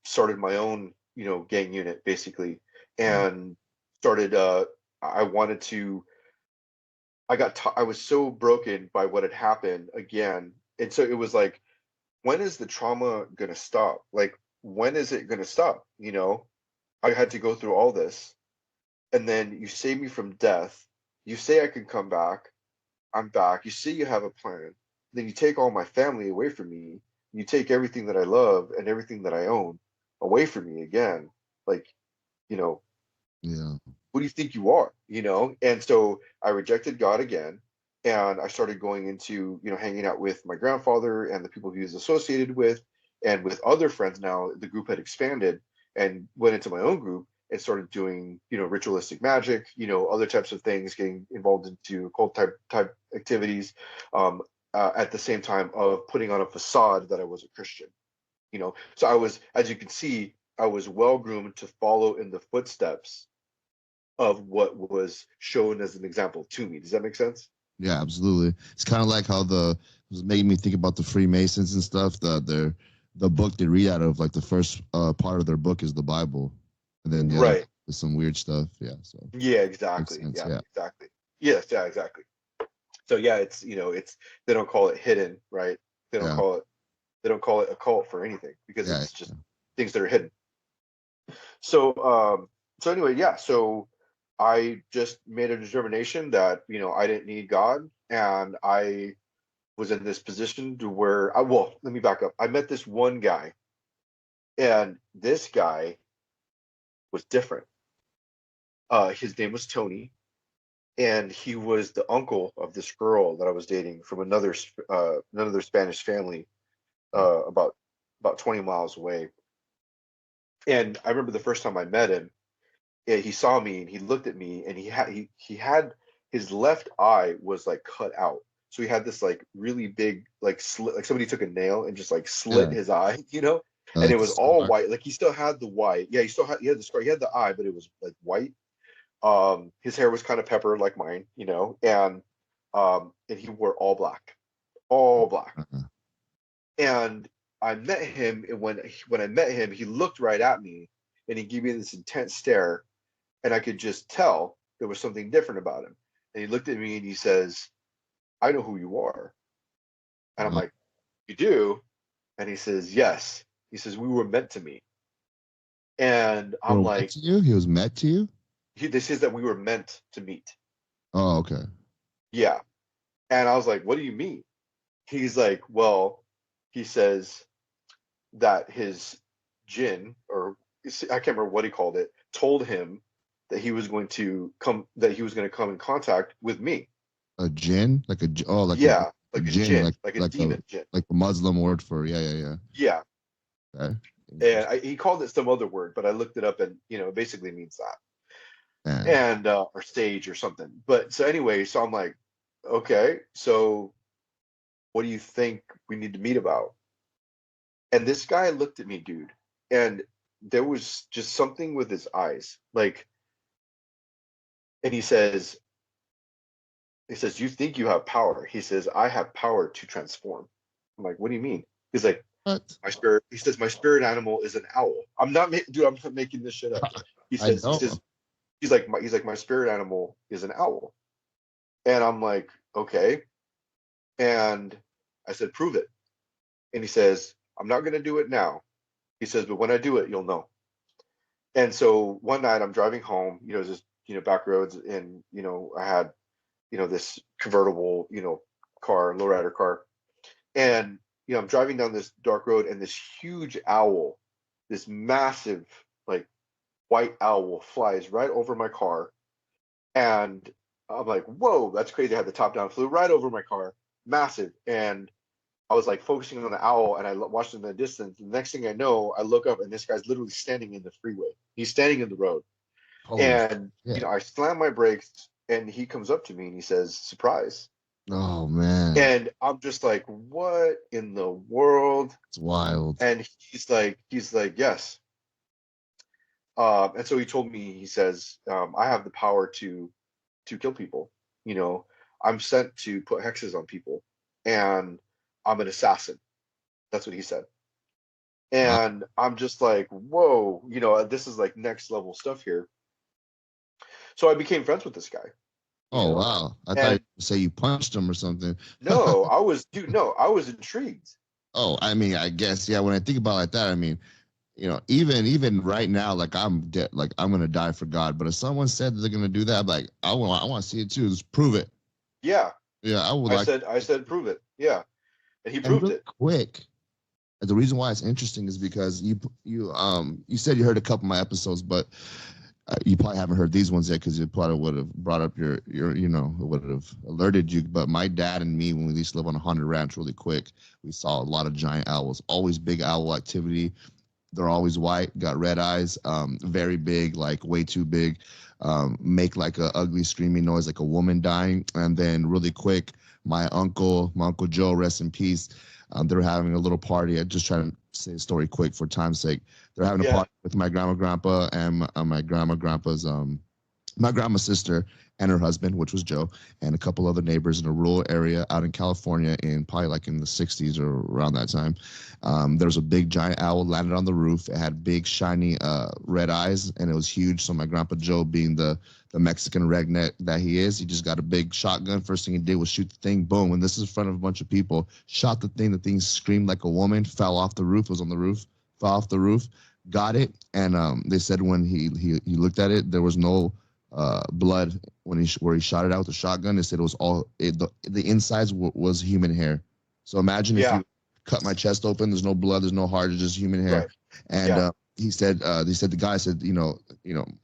started my own, gang unit basically, Yeah. and started. I wanted to. I was so broken by what had happened again, and so it was like, when is the trauma gonna stop? Like, when is it gonna stop? I had to go through all this, and then you save me from death. You say I can come back. I'm back. You say you have a plan. Then you take all my family away from me. You take everything that I love and everything that I own away from me again. Like, you know, Yeah. who do you think you are? And so I rejected God again, and I started going into, hanging out with my grandfather and the people he was associated with, and with other friends. Now the group had expanded, and went into my own group and started doing, ritualistic magic, other types of things, getting involved into occult type activities, at the same time of putting on a facade that I was a Christian. So I was, as you can see, I was well groomed to follow in the footsteps of what was shown as an example to me. Does that make sense? Yeah, absolutely. It's kind of like how it was making me think about the Freemasons and stuff. That they're the book they read out of, like the first part of their book is the Bible, and then the other Right. is some weird stuff. Yeah, so Yeah, makes exactly. sense. Yeah, Yeah, exactly. Yes, yeah, exactly. So yeah, it's it's they don't call it hidden, right? They don't yeah, call it they don't call it occult for anything because yeah. it's just things that are hidden. So so anyway, yeah, so I just made a determination that, I didn't need God, and I was in this position to where well, let me back up. I met this one guy, and this guy was different. His name was Tony, and he was the uncle of this girl that I was dating from another Spanish family, about 20 miles away. And I remember the first time I met him, he saw me and he looked at me, and he had his left eye was like cut out. So he had this like really big like slit, like somebody took a nail and just like slit Yeah. his eye, and Like it the was all scar. white. Like he still had the white. Yeah, he had the scar. He had the eye, but it was like white. His hair was kind of pepper like mine, and he wore all black. Uh-huh. And I met him, and when I met him, he looked right at me, and he gave me this intense stare, and I could just tell there was something different about him. And he looked at me and he says, "I know who you are." And I'm Uh, like, "You do?" And he says, "Yes." He says, "We were meant to meet." And or I'm what like, to you? He was met to you? this is that we were meant to meet. Oh, okay. Yeah. And I was like, "What do you mean?" He's like, "Well," he says, that his jinn, or I can't remember what he called it, told him that he was going to come in contact with me. A jinn, oh, Yeah, a like a jinn, jinn, like a demon jinn. like a Muslim word for yeah. Yeah, Okay. and Interesting. he called it some other word, but I looked it up, and it basically means that, Man. and or stage or something. But so anyway, so I'm like, okay, so what do you think we need to meet about? And this guy looked at me, dude, and there was just something with his eyes, like, and he says, "You think you have power?" He says, "I have power to transform." I'm like, "What do you mean?" He's like, What? "My spirit." He says, "My spirit animal is an owl." Dude, I'm not making this shit up. He I says, he know. says, he's like, "My spirit animal is an owl." And I'm like, "Okay." And I said, "Prove it." And he says, "I'm not gonna do it now." He says, "But when I do it, you'll know." And so one night I'm driving home, just back roads, and I had this convertible, car, lowrider car. And I'm driving down this dark road, and this huge owl, this massive, like, white owl flies right over my car. And I'm like, "Whoa, that's crazy." I had the top down, flew right over my car, massive. And I was like focusing on the owl, and I watched it in the distance. The next thing I know, I look up, and this guy's literally standing in the freeway. He's standing in the road. Holy And shit. I slam my brakes, and he comes up to me and he says, "Surprise." Oh man. And I'm just like, "What in the world?" It's wild. And he's like, "Yes." And so he told me, he says, "I have the power to kill people. You know, I'm sent to put hexes on people, and I'm an assassin." That's what he said. Wow. And I'm just like, "Whoa, this is like next level stuff here." So I became friends with this guy, you Oh know, wow. I thought you and say you punched him or something. no, I was intrigued. Oh, I mean, I guess yeah. When I think about it like that, I mean, even right now, like I'm dead, like I'm gonna die for God. But if someone said that they're gonna do that, I'm like I want to see it too. Just prove it. Yeah, Yeah, I would I like. said, prove it. Yeah, and he And proved real it. quick, the reason why it's interesting is because you said you heard a couple of my episodes, but you probably haven't heard these ones yet because it probably would have brought up your it would have alerted you. But my dad and me, when we used to live on a haunted ranch, really quick, we saw a lot of giant owls. Always big owl activity. They're always white, got red eyes, very big, like way too big, make like a ugly screaming noise, like a woman dying. And then really quick, my uncle Joe, rest in peace. They were having a little party. I just try to say a story quick for time's sake. They're having a Yeah, party with my grandma, grandpa, and my grandma, grandpa's my grandma's sister, and her husband, which was Joe, and a couple other neighbors in a rural area out in California in probably like in the 60s or around that time. There was a big giant owl landed on the roof. It had big shiny red eyes, and it was huge. So my grandpa Joe, being the Mexican redneck that he is, he just got a big shotgun. First thing he did was shoot the thing. Boom. And this is in front of a bunch of people. Shot the thing. The thing screamed like a woman, fell off the roof, was on the roof, fell off the roof, got it. And they said when he looked at it, there was no blood where he shot it out with the shotgun. They said it was all, the insides was human hair. So imagine if Yeah. you cut my chest open, there's no blood, there's no heart, it's just human hair. Right. And Yeah. he said, the guy said,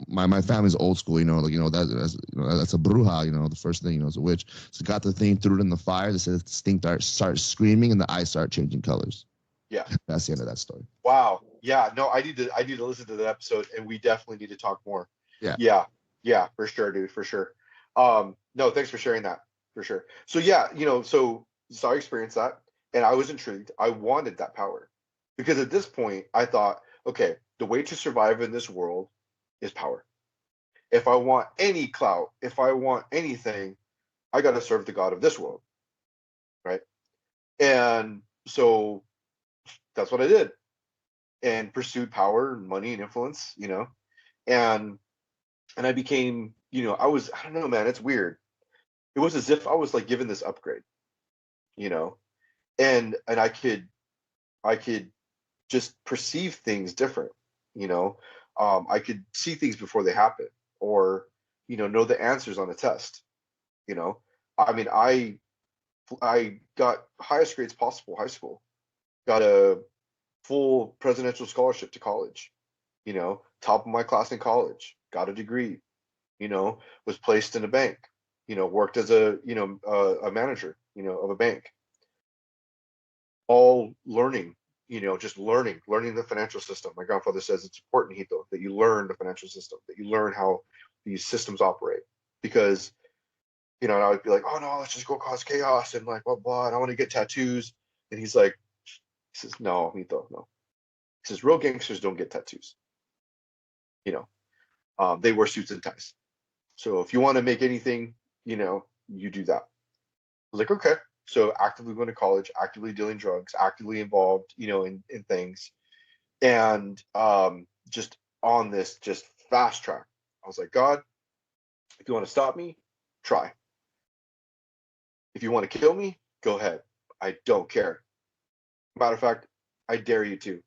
my family's old school, that's a bruja, the first thing, is a witch. So got the thing, threw it in the fire. They said the thing started screaming and the eyes start changing colors. Yeah. That's the end of that story. Wow. Yeah. No, I need to listen to that episode, and we definitely need to talk more. Yeah. Yeah. Yeah. For sure, dude. For sure. No, thanks for sharing that. For sure. So yeah, so I experienced that, and I was intrigued. I wanted that power, because at this point I thought, okay, the way to survive in this world is power. If I want any clout, if I want anything, I got to serve the God of this world, right? And so that's what I did, and pursued power and money and influence, and I became, I don't know, man, it's weird. It was as if I was like given this upgrade, and I could just perceive things different, I could see things before they happen, or know the answers on a test. I mean, I got highest grades possible high school, got a full presidential scholarship to college, top of my class in college, got a degree, was placed in a bank, worked as a manager, of a bank, all learning, just learning the financial system. My grandfather says it's important, Hito, that you learn the financial system, that you learn how these systems operate, because, and I would be like, oh no, let's just go cause chaos and like, blah, blah, and I want to get tattoos. And he says, no, Hito, no. He says, real gangsters don't get tattoos. They wear suits and ties. So if you want to make anything, you do that. I was like, okay. So actively going to college, actively dealing drugs, actively involved, in things, and just on this just fast track. I was like, God, if you want to stop me, try. If you want to kill me, go ahead. I don't care. Matter of fact, I dare you to.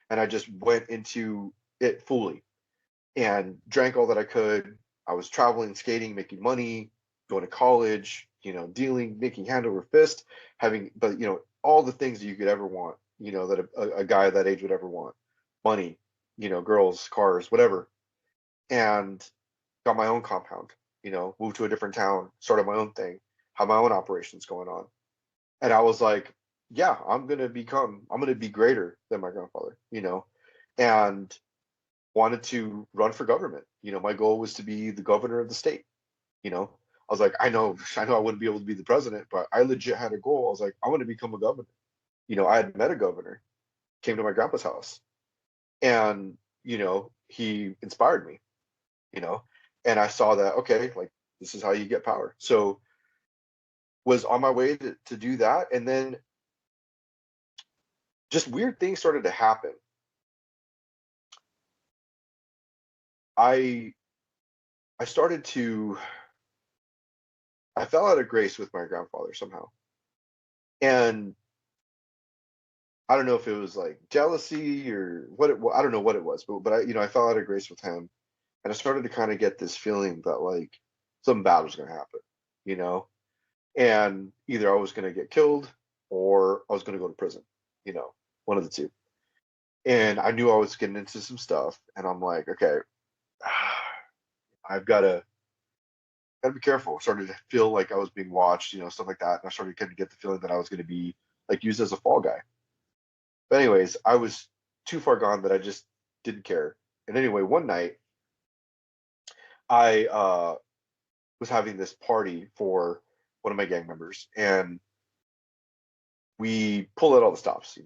And I just went into it fully and drank all that I could. I was traveling, skating, making money, going to college, dealing, making hand over fist, but all the things that you could ever want, that a guy that age would ever want. Money, girls, cars, whatever. And got my own compound, moved to a different town, started my own thing, had my own operations going on. And I was like, yeah, I'm going to be greater than my grandfather, and wanted to run for government. My goal was to be the governor of the state. I was like, I know I wouldn't be able to be the president, but I legit had a goal. I was like, I want to become a governor. I had met a governor, came to my grandpa's house, and he inspired me, and I saw that, okay, like, this is how you get power. So was on my way to do that, and then just weird things started to happen. I started to, I fell out of grace with my grandfather somehow. And I don't know if it was like jealousy or what I don't know what it was, but I fell out of grace with him, and I started to kind of get this feeling that like something bad was going to happen, and either I was going to get killed or I was going to go to prison, one of the two. And I knew I was getting into some stuff, and I'm like, okay, I've got to be careful. I started to feel like I was being watched, stuff like that. And I started to kind of get the feeling that I was going to be like used as a fall guy. But anyways, I was too far gone that I just didn't care. And anyway, one night I was having this party for one of my gang members, and we pulled out all the stops,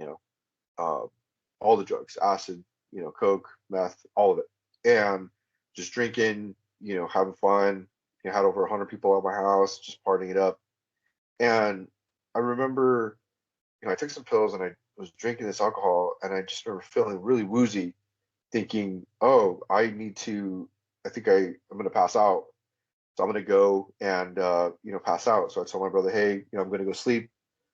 all the drugs, acid, coke, meth, all of it, and just drinking, having fun, had over 100 people at my house, just partying it up. And I remember, I took some pills and I was drinking this alcohol, and I just remember feeling really woozy, thinking, oh, I think I'm going to pass out. So I'm going to go and, pass out. So I told my brother, hey, I'm going to go sleep.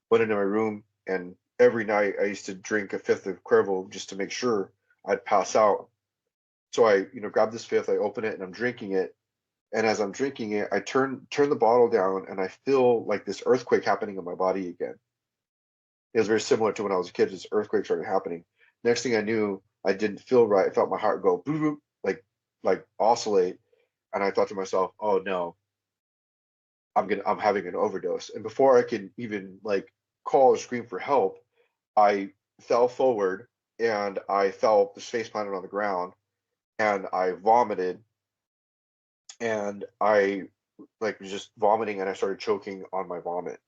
Went into my room, and every night I used to drink a fifth of Cuervo just to make sure I'd pass out. So I, grab this fifth, I open it, and I'm drinking it. And as I'm drinking it, I turn the bottle down, and I feel like this earthquake happening in my body again. It was very similar to when I was a kid. This earthquake started happening. Next thing I knew, I didn't feel right. I felt my heart go boop, boop, like oscillate, and I thought to myself, "Oh no, I'm having an overdose." And before I could even like call or scream for help, I fell forward and I fell face planted on the ground, and I vomited, and I like was just vomiting, and I started choking on my vomit,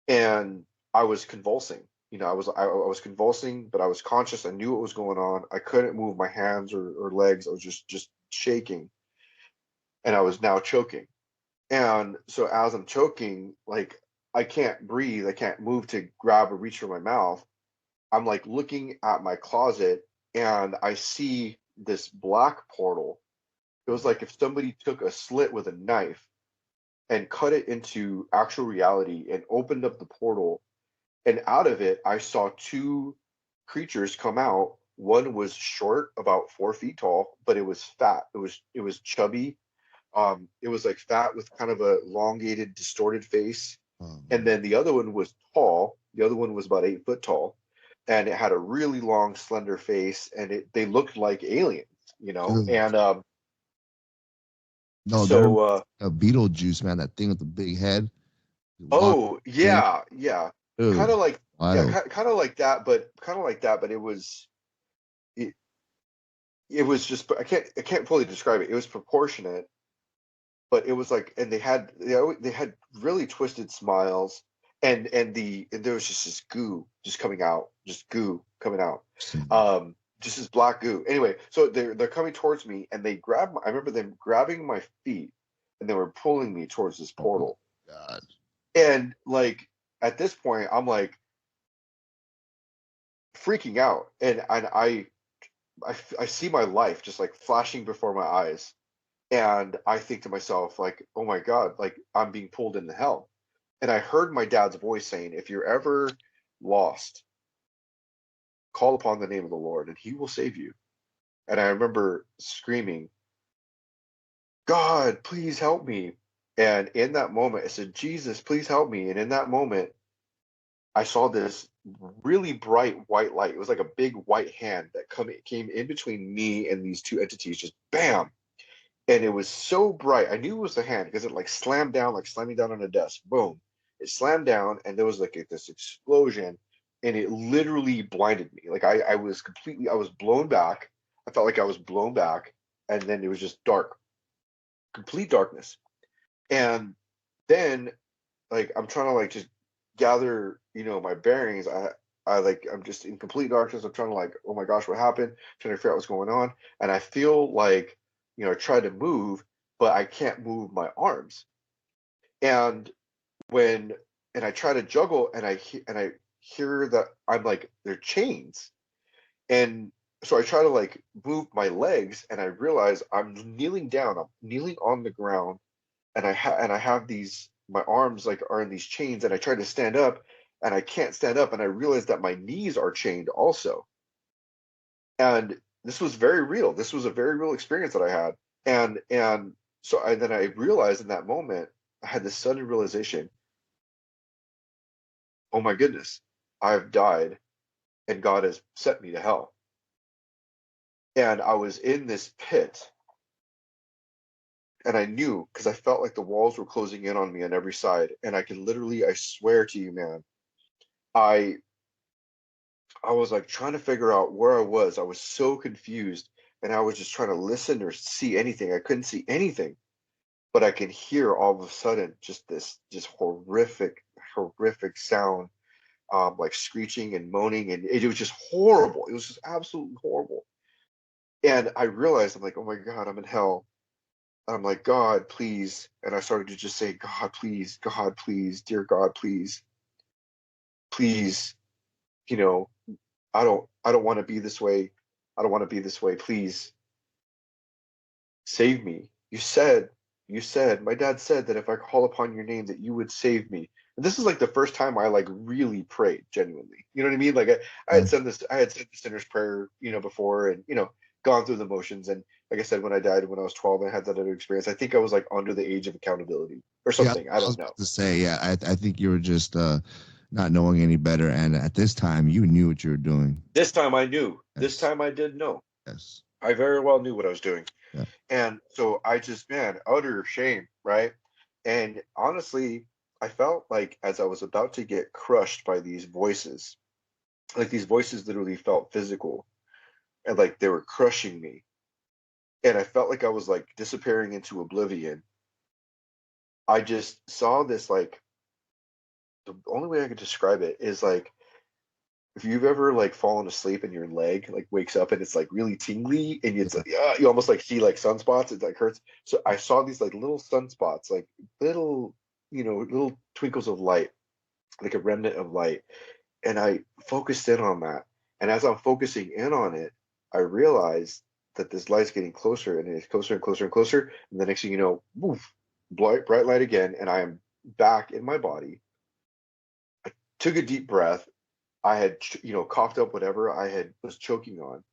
and I was convulsing. I was convulsing, but I was conscious. I knew what was going on. I couldn't move my hands or legs. I was just shaking, and I was now choking. And so as I'm choking, like I can't breathe. I can't move to grab or reach for my mouth. I'm like looking at my closet, and I see this black portal. It was like if somebody took a slit with a knife and cut it into actual reality and opened up the portal, and out of it I saw two creatures come out. One was short, about 4 feet tall, but it was fat. It was chubby. It was like fat with kind of a elongated, distorted face. And then the other one was tall. The other one was about 8 foot tall, and it had a really long, slender face, and they looked like aliens, Dude, And no, they're so a Beetlejuice, man. That thing with the big head, long oh thing. yeah, yeah, kind Dude, of like yeah, wild. kind of like that, but it, it was just I can't fully describe it. It was proportionate, but it was like, and they had really twisted smiles, and there was just this goo just coming out, just goo coming out, just this black goo. Anyway, so they're coming towards me, and I remember them grabbing my feet, and they were pulling me towards this Oh my portal. God. And like at this point, I'm like freaking out, and I see my life just like flashing before my eyes, and I think to myself like, oh my God, like I'm being pulled into hell. And I heard my dad's voice saying, if you're ever lost, call upon the name of the Lord and he will save you. And I remember screaming, God, please help me. And in that moment, I said, Jesus, please help me. And in that moment, I saw this really bright white light. It was like a big white hand that came in between me and these two entities, just bam. And it was so bright. I knew it was the hand because it like slammed down, like slamming down on a desk. Boom. It slammed down, and there was like this explosion, and it literally blinded me. Like I was blown back. I felt like I was blown back, and then it was just dark, complete darkness. And then like I'm trying to like just gather, my bearings. I'm just in complete darkness. I'm trying to like, oh my gosh, what happened? Trying to figure out what's going on. And I feel like, I try to move, but I can't move my arms. And when and I try to juggle, and I hear that I'm like they're chains. And so I try to like move my legs, and I realize I'm kneeling down. I'm kneeling on the ground, and I have these my arms like are in these chains, and I try to stand up, and I can't stand up, and I realize that my knees are chained also. And this was very real. This was a very real experience that I had. And so then I realized in that moment, I had this sudden realization, oh my goodness, I've died, and God has sent me to hell. And I was in this pit, and I knew because I felt like the walls were closing in on me on every side. And I can literally, I swear to you, man, I I was like trying to figure out where I was. I was so confused, and I was just trying to listen or see anything. I couldn't see anything, but I could hear all of a sudden just this just horrific sound, like screeching and moaning, and it was just horrible. It was just absolutely horrible. And I realized, I'm like, oh my God, I'm in hell. I'm like, God, please. And I started to just say, God, please, dear God, please, please, you know, I don't want to be this way. I don't want to be this way. Please save me. You said, my dad said that if I call upon your name that you would save me. And this is like the first time I like really prayed genuinely. You know what I mean? Like Yes. I had said the sinner's prayer, before, and gone through the motions. And like I said, when I died when I was 12, I had that other experience. I think I was like under the age of accountability or Yeah, something. I I was don't know. about to say, yeah, I think you were just not knowing any better, and at this time, you knew what you were doing. This time I knew. This Yes, time I did know. yes, I very well knew what I was doing. yeah. And so I just, man, utter shame, right? And honestly, I felt like as I was about to get crushed by these voices, like these voices literally felt physical and like they were crushing me. And I felt like I was like disappearing into oblivion. I just saw this, like, the only way I could describe it is like if you've ever like fallen asleep and your leg like wakes up and it's like really tingly and it's Yeah. like, you almost like see like sunspots. It like hurts. So I saw these like little sunspots, like little, little twinkles of light, like a remnant of light. And I focused in on that. And as I'm focusing in on it, I realized that this light's getting closer and it's closer and closer and closer. And the next thing you know, woof, bright light again, and I am back in my body. Took a deep breath. I had, coughed up whatever I had was choking on,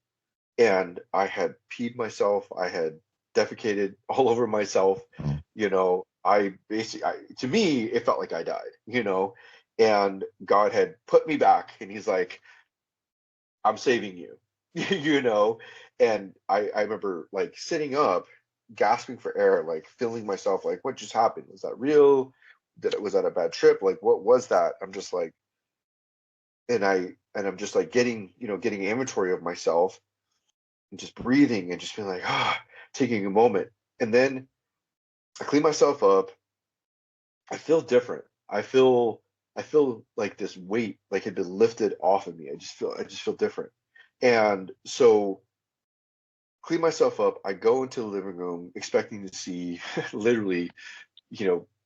and I had peed myself. I had defecated all over myself. Oh, I basically, to me, it felt like I died. And God had put me back, and He's like, "I'm saving you," you know. And I remember like sitting up, gasping for air, like feeling myself, like, what just happened? Was that real? Was that a bad trip? Like, what was that? I'm just like, I'm just like getting inventory of myself and just breathing and just being like, taking a moment. And then I clean myself up. I feel different. I feel like this weight like had been lifted off of me. I just feel different. And so clean myself up. I go into the living room expecting to see literally,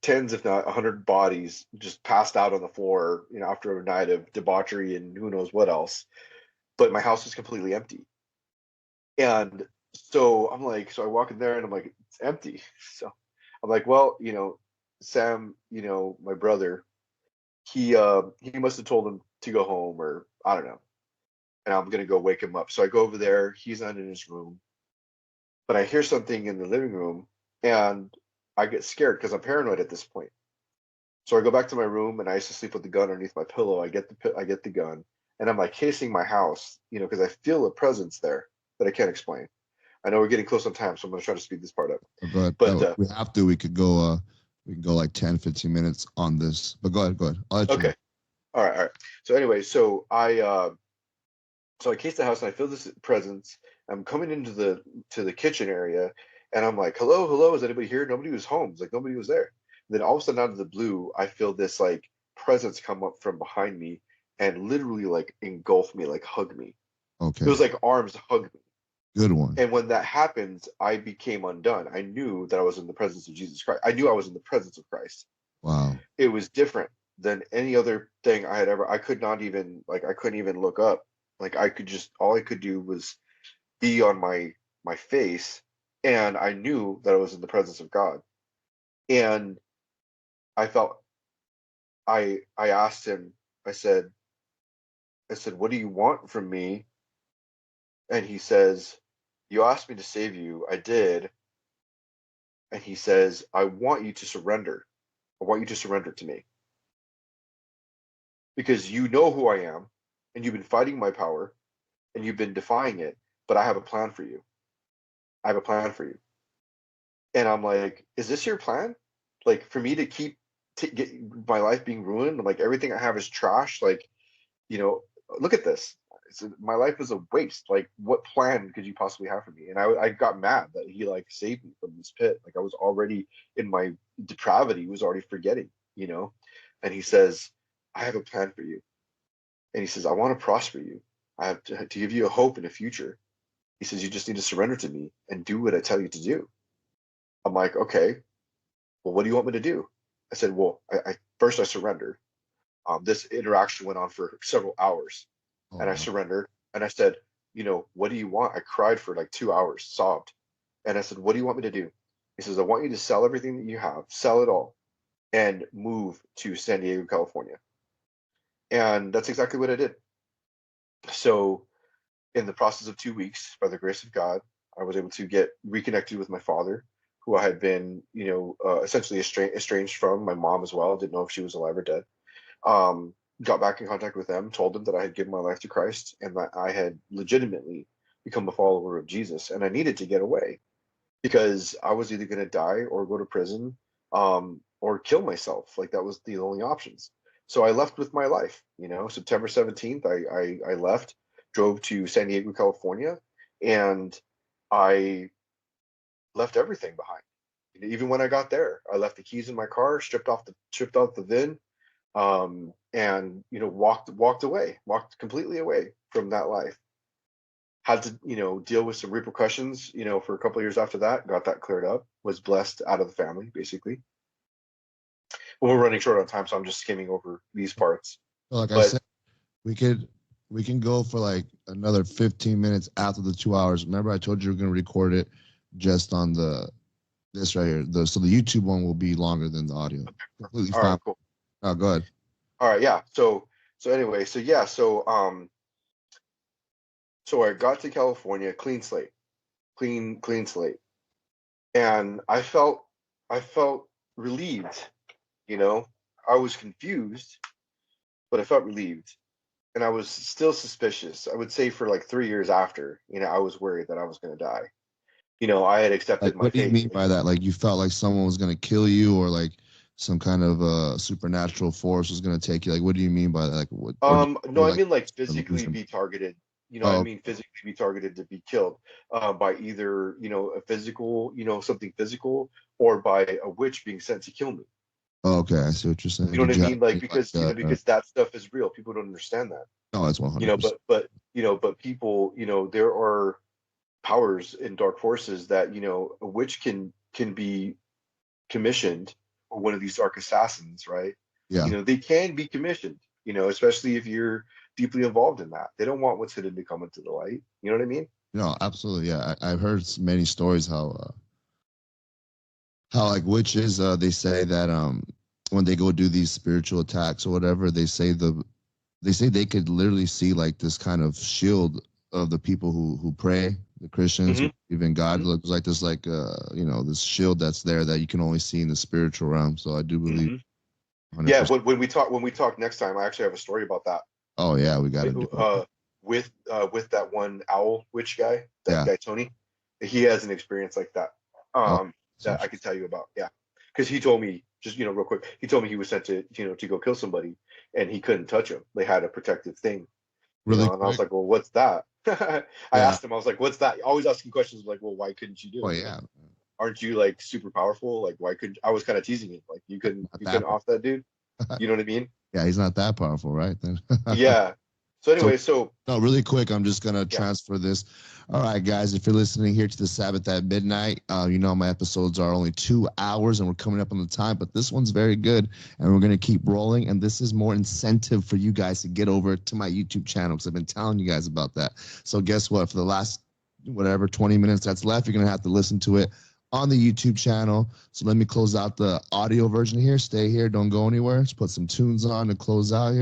tens if not 100 bodies just passed out on the floor, after a night of debauchery and who knows what else. But my house was completely empty. And so I'm like, so I walk in there and I'm like, it's empty. So I'm like, well, Sam, my brother, he must have told him to go home, or I don't know. And I'm gonna go wake him up. So I go over there, he's not in his room, but I hear something in the living room and I get scared because I'm paranoid at this point. So I go back to my room and I used to sleep with the gun underneath my pillow. I get the gun and I'm like casing my house, because I feel a presence there that I can't explain. I know we're getting close on time, so I'm going to try to speed this part up. go ahead. But We have to. We can go like 10, 15 minutes on this. But go ahead, go ahead. I'll let you know. okay, all right. So anyway, so I case the house and I feel this presence. I'm coming into the kitchen area, and I'm like, hello, hello, is anybody here? Nobody was home. It's like nobody was there. And then all of a sudden, out of the blue, I feel this like presence come up from behind me and literally like engulf me, like hug me. It Okay, was like arms hug me. good one. And when that happens, I became undone. I knew that I was in the presence of Jesus Christ. I knew I was in the presence of Christ. Wow. It was different than any other thing I had ever. I could not even like I couldn't even look up. Like I could just all I could do was be on my face, and I knew that I was in the presence of God. And I felt I asked him. I said what do you want from me? And he says, you asked me to save you. I did. And he says, I want you to surrender. I want you to surrender to me because you know who I am and you've been fighting my power and you've been defying it, but I have a plan for you. I have a plan for you. And I'm like, is this your plan? Like for me to keep get my life being ruined? Like everything I have is trash. Like, you know, look at this. My life is a waste. Like what plan could you possibly have for me? And I got mad that he like saved me from this pit. Like I was already in my depravity, was already forgetting. And he says, I have a plan for you. And he says, I want to prosper you. I have to give you a hope and a future. He says, you just need to surrender to me and do what I tell you to do. I'm like, okay, well, what do you want me to do? I said, well, I first I surrendered. This interaction went on for several hours, Oh and I no. surrendered. And I said, what do you want? I cried for like 2 hours, sobbed. And I said, what do you want me to do? He says, I want you to sell everything that you have, sell it all, and move to San Diego, California. And that's exactly what I did. So, in the process of 2 weeks, by the grace of God, I was able to get reconnected with my father, who I had been, essentially estranged from. My mom as well. Didn't know if she was alive or dead. Um, got back in contact with them, told them that I had given my life to Christ and that I had legitimately become a follower of Jesus, and I needed to get away because I was either going to die or go to prison, or kill myself. Like that was the only options. So I left with my life. September 17th, I left, drove to San Diego, California, and I left everything behind. Even when I got there, I left the keys in my car, stripped off the VIN, and walked away, walked completely away from that life. Had to deal with some repercussions for a couple of years after that. Got that cleared up. Was blessed out of the family basically. Well, we're running short on time, so I'm just skimming over these parts. Like I But said, we can go for like another 15 minutes after the 2 hours. Remember, I told you we're gonna record it just on this right here. So the YouTube one will be longer than the audio. Completely all right, fine. cool. Oh, go ahead. All right, yeah. So anyway, so I got to California, clean slate, clean slate, and I felt relieved. You know, I was confused, but I felt relieved. And I was still suspicious. I would say for like 3 years after, I was worried that I was going to die. I had Like, accepted my what do you fate. mean by that? Like, you felt like someone was gonna kill you, or like some kind of supernatural force was gonna take you? Like, what do you mean by that? Like, what? Or do No, you I like mean like physically illusion? be targeted. I Oh, mean physically be targeted to be killed, by either a physical, something physical, or by a witch being sent to kill me. okay. I see what you're saying. You know what Did I you have mean? Like any like? because that stuff is real. People don't understand that. No, that's 100%. But people, there are powers and dark forces that a witch can be commissioned, or one of these dark assassins, right? Yeah. They can be commissioned, especially if you're deeply involved in that. They don't want what's hidden to come into the light. You know what I mean? No, absolutely. Yeah, I've heard many stories how like witches they say that when they go do these spiritual attacks or whatever, they say they could literally see like this kind of shield of the people who pray, the Christians, Hmm. even God. Hmm. Looks like this like this shield that's there that you can only see in the spiritual realm. So I do believe Hmm. Yeah. 100%. When we talk next time, I actually have a story about that. Oh yeah, we got to do it. With that one owl witch guy, that Yeah. guy Tony. He has an experience like that. Oh, it's That I interesting. could tell you about. Yeah, because he told me, just real quick. He told me he was sent to go kill somebody, and he couldn't touch him. They had a protective thing. Really And I was quick. like, well, what's that? I Yeah. asked him, I was like, what's that? Always asking questions like, well, why couldn't you do Oh it? Like, yeah. aren't you like super powerful? Like, why couldn't I was kind of teasing him, like Not you that couldn't off that dude. powerful. You know what I mean? Yeah, he's not that powerful, right? Then. Yeah. So So anyway, so no, really quick, I'm just gonna yeah. transfer this. All right, guys, if you're listening here to the Sabbath at Midnight, my episodes are only 2 hours and we're coming up on the time, but this one's very good and we're gonna keep rolling. And this is more incentive for you guys to get over to my YouTube channel because I've been telling you guys about that. So guess what? For the last whatever 20 minutes that's left, you're gonna have to listen to it on the YouTube channel. So let me close out the audio version here. Stay here, don't go anywhere. Let's put some tunes on to close out here.